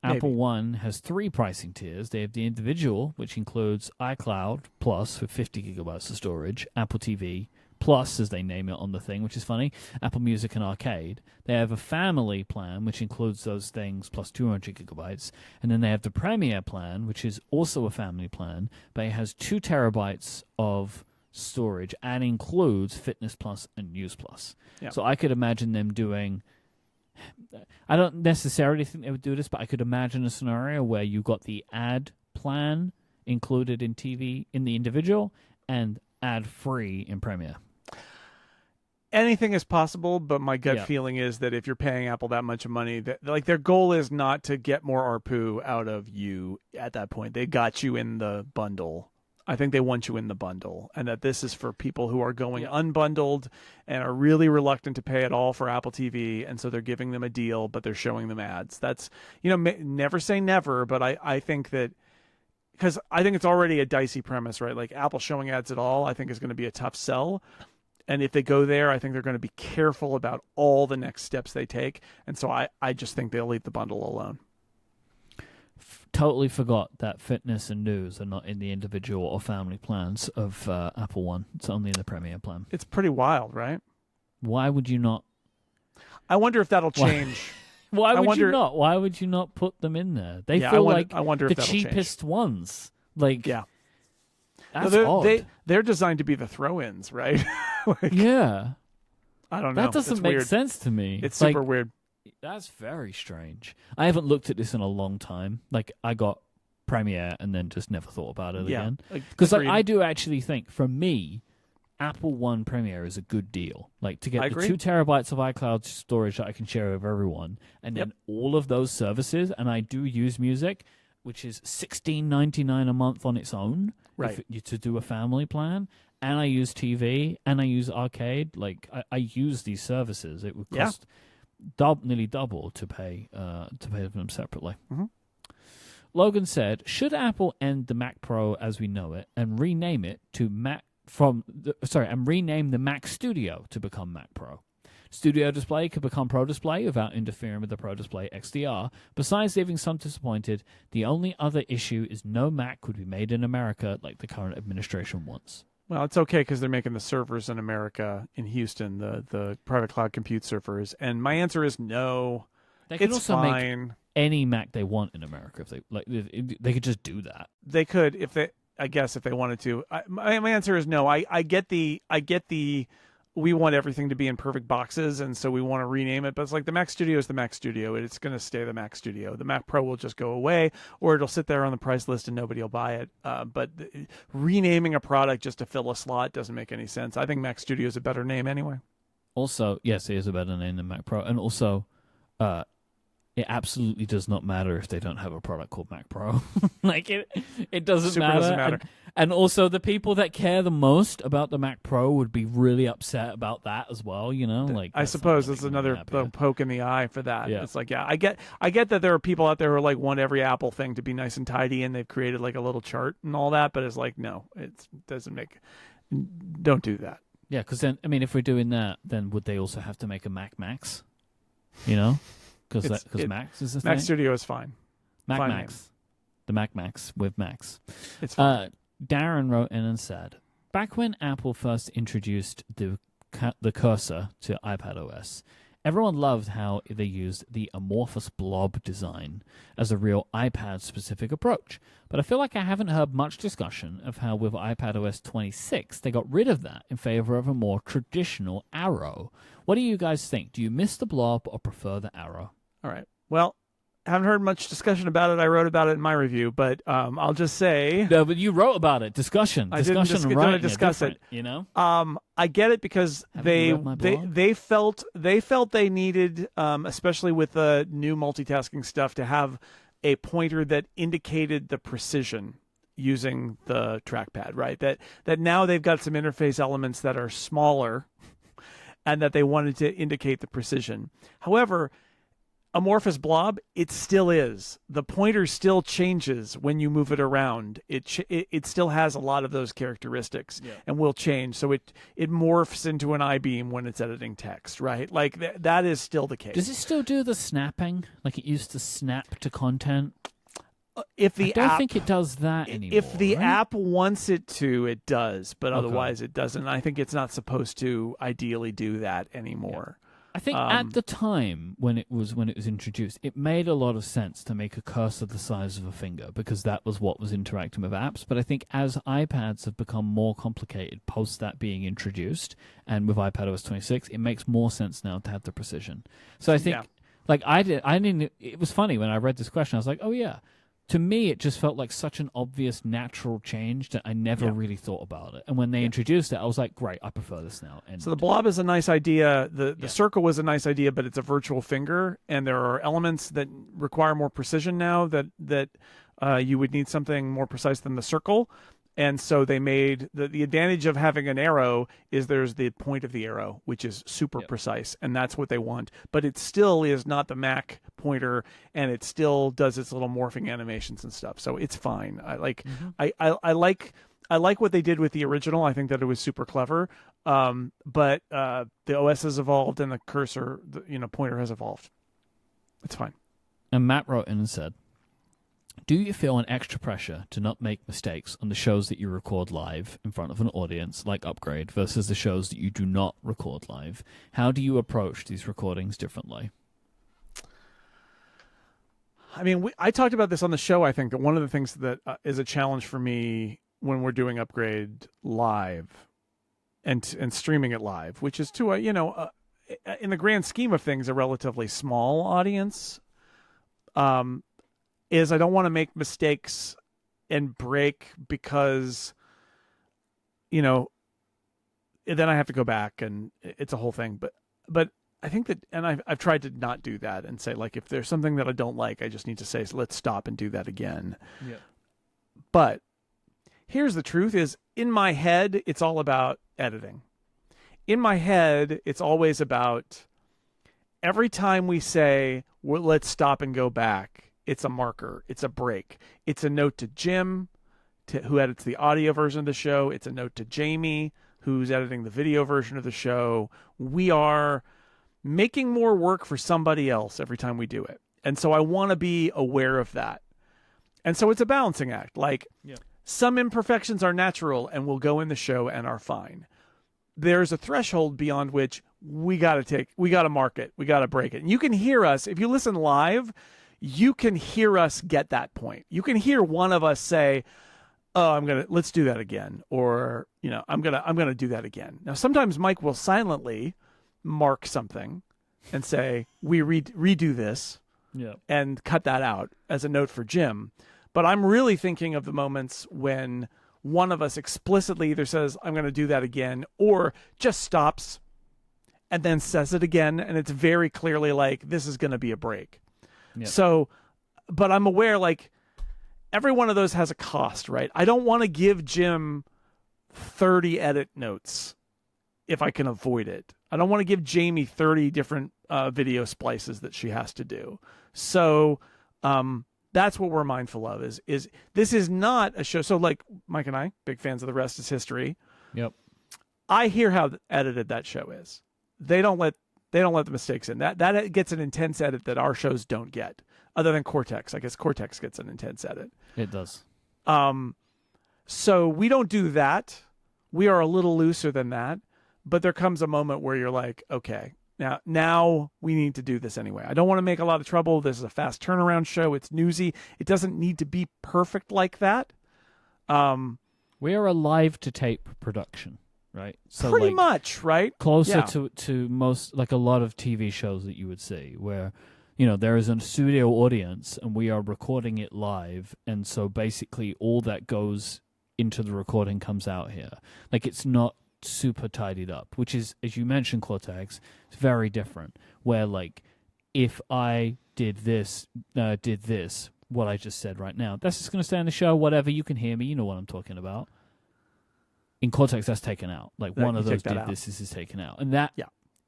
Apple One has 3 pricing tiers. They have the individual, which includes iCloud Plus with 50 gigabytes of storage, Apple TV Plus, as they name it on the thing, which is funny, Apple Music and Arcade. They have a family plan, which includes those things plus 200 gigabytes. And then they have the Premier plan, which is also a family plan, but it has 2 terabytes of storage and includes Fitness Plus and News Plus. Yeah. So I could imagine them doing... I don't necessarily think they would do this, but I could imagine a scenario where you got the ad plan included in TV in the individual and ad-free in Premiere. Anything is possible, but my gut feeling is that if you're paying Apple that much money, that their goal is not to get more ARPU out of you at that point. They got you in the bundle. I think they want you in the bundle, and that this is for people who are going unbundled and are really reluctant to pay at all for Apple TV, and so they're giving them a deal, but they're showing them ads. That's, never say never, but I think that, because I think it's already a dicey premise, right? Like Apple showing ads at all, I think is going to be a tough sell. And if they go there, I think they're going to be careful about all the next steps they take. And so I just think they'll leave the bundle alone. Totally forgot that fitness and news are not in the individual or family plans of Apple One. It's only in the Premier plan. It's pretty wild, right? Why would you not? I wonder if that'll change. Why would you not? Why would you not put them in there? They feel like the cheapest ones. Like, that's odd. They're designed to be the throw-ins, right? Yeah. I don't know. That doesn't make sense to me. It's super weird. That's very strange. I haven't looked at this in a long time. Like, I got Premiere and then just never thought about it again. Because I do actually think, for me, Apple One Premier is a good deal. Like to get I the agree. 2 terabytes of iCloud storage that I can share with everyone, and then all of those services. And I do use music, which is $16.99 a month on its own, Right. to do a family plan. And I use TV and I use arcade. Like I use these services. It would cost nearly double to pay for them separately. Mm-hmm. Logan said, "Should Apple end the Mac Pro as we know it and rename it to rename the Mac Studio to become Mac Pro? Studio Display could become Pro Display without interfering with the Pro Display XDR. Besides leaving some disappointed, the only other issue is no Mac could be made in America like the current administration wants." Well, it's okay because they're making the servers in America, in Houston, the private cloud compute servers. And my answer is no. They could it's also fine. make any Mac they want in America if they could just do that. They could if they wanted to. My answer is no. I get the we want everything to be in perfect boxes, and so we want to rename it. But it's like the Mac Studio is the Mac Studio. It's going to stay the Mac Studio. The Mac Pro will just go away, or it'll sit there on the price list and nobody will buy it. But renaming a product just to fill a slot doesn't make any sense. I think Mac Studio is a better name anyway. Also, yes, it is a better name than Mac Pro. And also, it absolutely does not matter if they don't have a product called Mac Pro. Like, it doesn't Super matter. doesn't matter. And also, the people that care the most about the Mac Pro would be really upset about that as well, you know? Like, I suppose it's another poke in the eye for that. Yeah. It's like, I get that there are people out there who like want every Apple thing to be nice and tidy, and they've created like a little chart and all that, but it's like, no, don't do that. Yeah, because then, I mean, if we're doing that, then would they also have to make a Mac Max? You know? Because Max is the thing? Mac Studio is fine. Mac Fine Max. name. The Mac Max with Max. It's fine. Darren wrote in and said, "Back when Apple first introduced the cursor to iPadOS, everyone loved how they used the amorphous blob design as a real iPad-specific approach. But I feel like I haven't heard much discussion of how with iPadOS 26, they got rid of that in favor of a more traditional arrow. What do you guys think? Do you miss the blob or prefer the arrow?" All right. Well, I haven't heard much discussion about it. I wrote about it in my review, but I'll just say... No, but you wrote about it. Discussion and writing discuss it. You know? I get it because they felt they needed, especially with the new multitasking stuff, to have a pointer that indicated the precision using the trackpad, right? That now they've got some interface elements that are smaller and that they wanted to indicate the precision. However, amorphous blob, it still is. The pointer still changes when you move it around. It still has a lot of those characteristics and will change. So it morphs into an I-beam when it's editing text, right? Like that is still the case. Does it still do the snapping like it used to snap to content? I don't think it does that anymore. If the app wants it to, it does, but otherwise it doesn't. I think it's not supposed to ideally do that anymore. Yeah. I think at the time when it was introduced, it made a lot of sense to make a cursor the size of a finger because that was what was interacting with apps. But I think as iPads have become more complicated post that being introduced, and with iPadOS 26, it makes more sense now to have the precision. So I think, like I didn't. It was funny when I read this question. I was like, oh yeah. To me, it just felt like such an obvious natural change that I never really thought about it. And when they introduced it, I was like, great, I prefer this now. And so the blob is a nice idea. The circle was a nice idea, but it's a virtual finger. And there are elements that require more precision now that you would need something more precise than the circle. And so they made the advantage of having an arrow is there's the point of the arrow, which is super precise, and that's what they want. But it still is not the Mac pointer, and it still does its little morphing animations and stuff. So it's fine. I like I like what they did with the original. I think that it was super clever. But the OS has evolved, and the cursor, pointer has evolved. It's fine. And Matt wrote in and said, "Do you feel an extra pressure to not make mistakes on the shows that you record live in front of an audience, like Upgrade, versus the shows that you do not record live? How do you approach these recordings differently?" I mean, I talked about this on the show. I think that one of the things that is a challenge for me when we're doing Upgrade live and streaming it live, which is to in the grand scheme of things, a relatively small audience, is I don't want to make mistakes and break because, then I have to go back, and it's a whole thing. But I think that, and I've tried to not do that and say, like, if there's something that I don't like, I just need to say, let's stop and do that again. Yeah. But here's the truth: is in my head, it's all about editing. In my head, it's always about every time we say, well, let's stop and go back, it's a marker, it's a break, it's a note to Jim, who edits the audio version of the show. It's a note to Jamie, who's editing the video version of the show. We are making more work for somebody else every time we do it. And so I want to be aware of that. And so it's a balancing act. Like, some imperfections are natural and will go in the show and are fine. There's a threshold beyond which we got to mark it. We got to break it. And you can hear us, if you listen live, you can hear us get that point. You can hear one of us say, oh, let's do that again. Or, I'm going to do that again. Now, sometimes Myke will silently mark something and say, we redo this and cut that out as a note for Jim. But I'm really thinking of the moments when one of us explicitly either says, I'm going to do that again, or just stops and then says it again. And it's very clearly like, this is going to be a break. Yep. So, but I'm aware, like, every one of those has a cost, right? I don't want to give Jim 30 edit notes if I can avoid it. I don't want to give Jamie 30 different video splices that she has to do. So that's what we're mindful of is this is not a show. So like Myke and I, big fans of The Rest is History. Yep. I hear how edited that show is. They don't let the mistakes in. That gets an intense edit that our shows don't get. Other than Cortex. I guess Cortex gets an intense edit. It does. So we don't do that. We are a little looser than that. But there comes a moment where you're like, okay, now we need to do this anyway. I don't want to make a lot of trouble. This is a fast turnaround show. It's newsy. It doesn't need to be perfect like that. We are a live to tape production, right? So pretty much, right? Closer to most, like a lot of TV shows that you would see where, there is a studio audience and we are recording it live. And so basically all that goes into the recording comes out here. Like, it's not super tidied up, which is, as you mentioned, Cortex, it's very different. Where, like, if I did this, what I just said right now, that's just going to stay on the show, whatever, you can hear me, you know what I'm talking about. In Cortex, that's taken out. Like, one of those did this is taken out. And that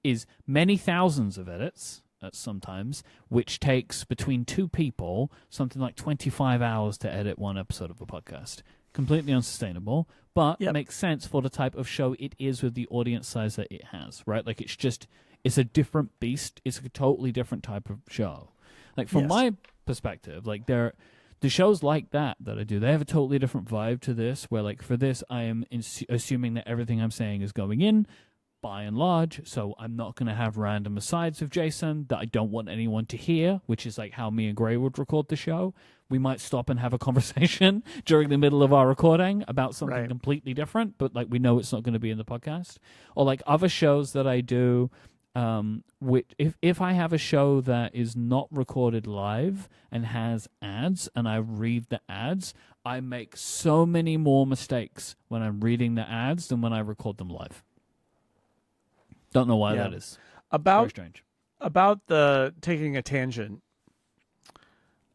is many thousands of edits sometimes, which takes between two people something like 25 hours to edit one episode of a podcast. Completely unsustainable, but it makes sense for the type of show it is with the audience size that it has, right? Like, it's a different beast. It's a totally different type of show. Like, from my perspective, like, the shows like that I do, they have a totally different vibe to this, where, like, for this, I am assuming that everything I'm saying is going in, by and large, so I'm not going to have random asides of Jason that I don't want anyone to hear, which is like how me and Gray would record the show. We might stop and have a conversation during the middle of our recording about something completely different, but like we know it's not going to be in the podcast. Or like other shows that I do, which if I have a show that is not recorded live and has ads and I read the ads, I make so many more mistakes when I'm reading the ads than when I record them live. Don't know why that is. Very strange. About the taking a tangent,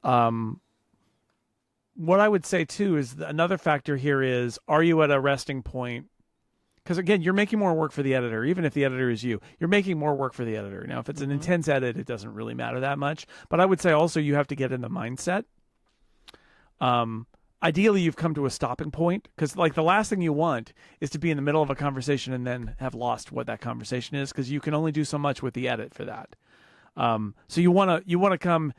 what I would say too is another factor here is, are you at a resting point? Because again, you're making more work for the editor, even if the editor is you. You're making more work for the editor. Now, if it's an intense edit, it doesn't really matter that much. But I would say also you have to get in the mindset. Ideally, you've come to a stopping point, because like the last thing you want is to be in the middle of a conversation and then have lost what that conversation is, because you can only do so much with the edit for that. So you want to come,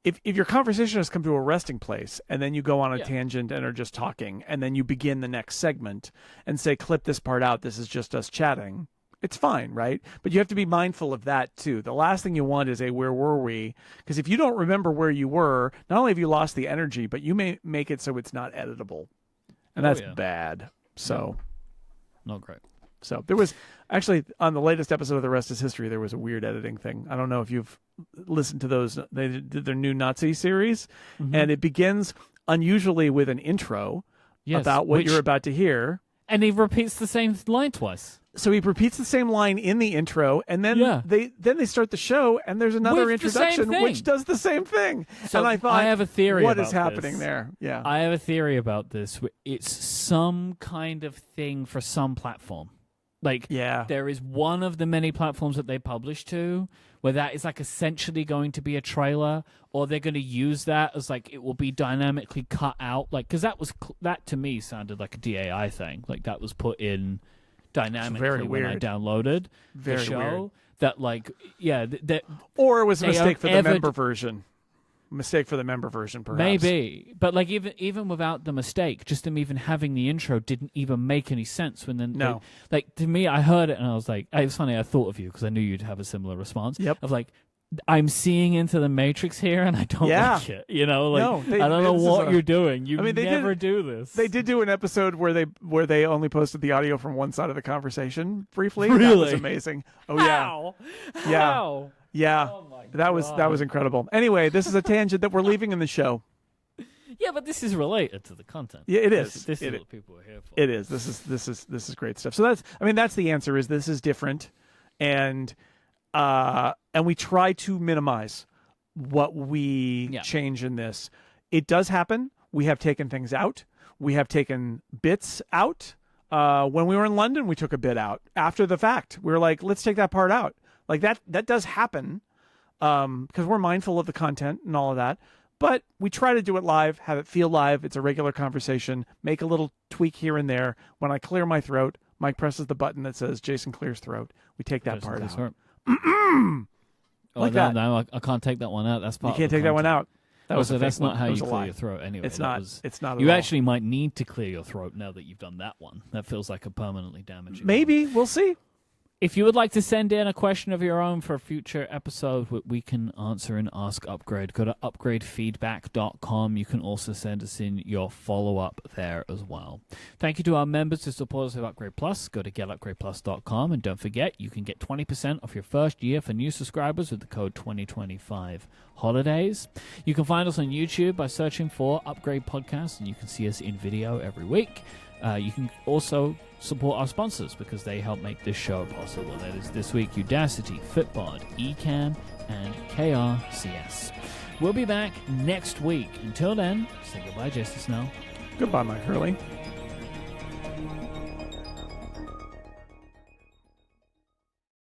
if your conversation has come to a resting place and then you go on a tangent and are just talking, and then you begin the next segment and say, clip this part out, this is just us chatting. It's fine, right? But you have to be mindful of that too. The last thing you want is where were we? Because if you don't remember where you were, not only have you lost the energy, but you may make it so it's not editable. And that's bad. So, not great. So there was actually, on the latest episode of The Rest is History, there was a weird editing thing. I don't know if you've listened to those. They did their new Nazi series, and it begins unusually with an intro about what you're about to hear. And he repeats the same line twice. So he repeats the same line in the intro, and then they start the show, and there's another With introduction which does the same thing. So and I thought, I have a theory. What about is happening this. there? Yeah, I have a theory about this. It's some kind of thing for some platform. Like, there is one of the many platforms that they publish to where that is like essentially going to be a trailer, or they're going to use that as like it will be dynamically cut out. Like, because that to me sounded like a DAI thing. Like that was put in dynamically when I downloaded the show. Weird. That like or it was a mistake for the member version. Mistake for the member version, perhaps. Maybe, but like even without the mistake, just them even having the intro didn't even make any sense. When then, like to me, I heard it and I was like, it was funny. I thought of you because I knew you'd have a similar response. Yep. Of like, I'm seeing into the Matrix here, and I don't like it. You know, like I don't know what you're doing. You never do this. They did do an episode where they only posted the audio from one side of the conversation briefly. Really? That was amazing. Oh How? Yeah. How? Yeah. Oh my that was incredible. Anyway, this is a tangent that we're leaving in the show. Yeah, but this is related to the content. Yeah, it is. This is what people are here for. It is. This is great stuff. So that's the answer. Is this is different, and we try to minimize what we change in this. It does happen. We have taken things out. We have taken bits out. When we were in London, we took a bit out after the fact. We were like, let's take that part out. Like that does happen because we're mindful of the content and all of that. But we try to do it live, have it feel live. It's a regular conversation. Make a little tweak here and there. When I clear my throat, Myke presses the button that says Jason clears throat. We take that part out. Like that. No, I can't take that one out. That's part. You can't take that one out. That's not how you clear your throat anyway. It's not. It's not. You actually might need to clear your throat now that you've done that one. That feels like a permanently damaging. Maybe we'll see. If you would like to send in a question of your own for a future episode, we can answer and ask Upgrade. Go to upgradefeedback.com. You can also send us in your follow-up there as well. Thank you to our members who support us with Upgrade Plus. Go to getupgradeplus.com. And don't forget, you can get 20% off your first year for new subscribers with the code 2025 holidays. You can find us on YouTube by searching for Upgrade Podcast, and you can see us in video every week. You can also support our sponsors because they help make this show possible. That is this week Udacity, Fitbod, Ecamm, and KRCS. We'll be back next week. Until then, say goodbye, Jason Snell. Goodbye, Myke Hurley.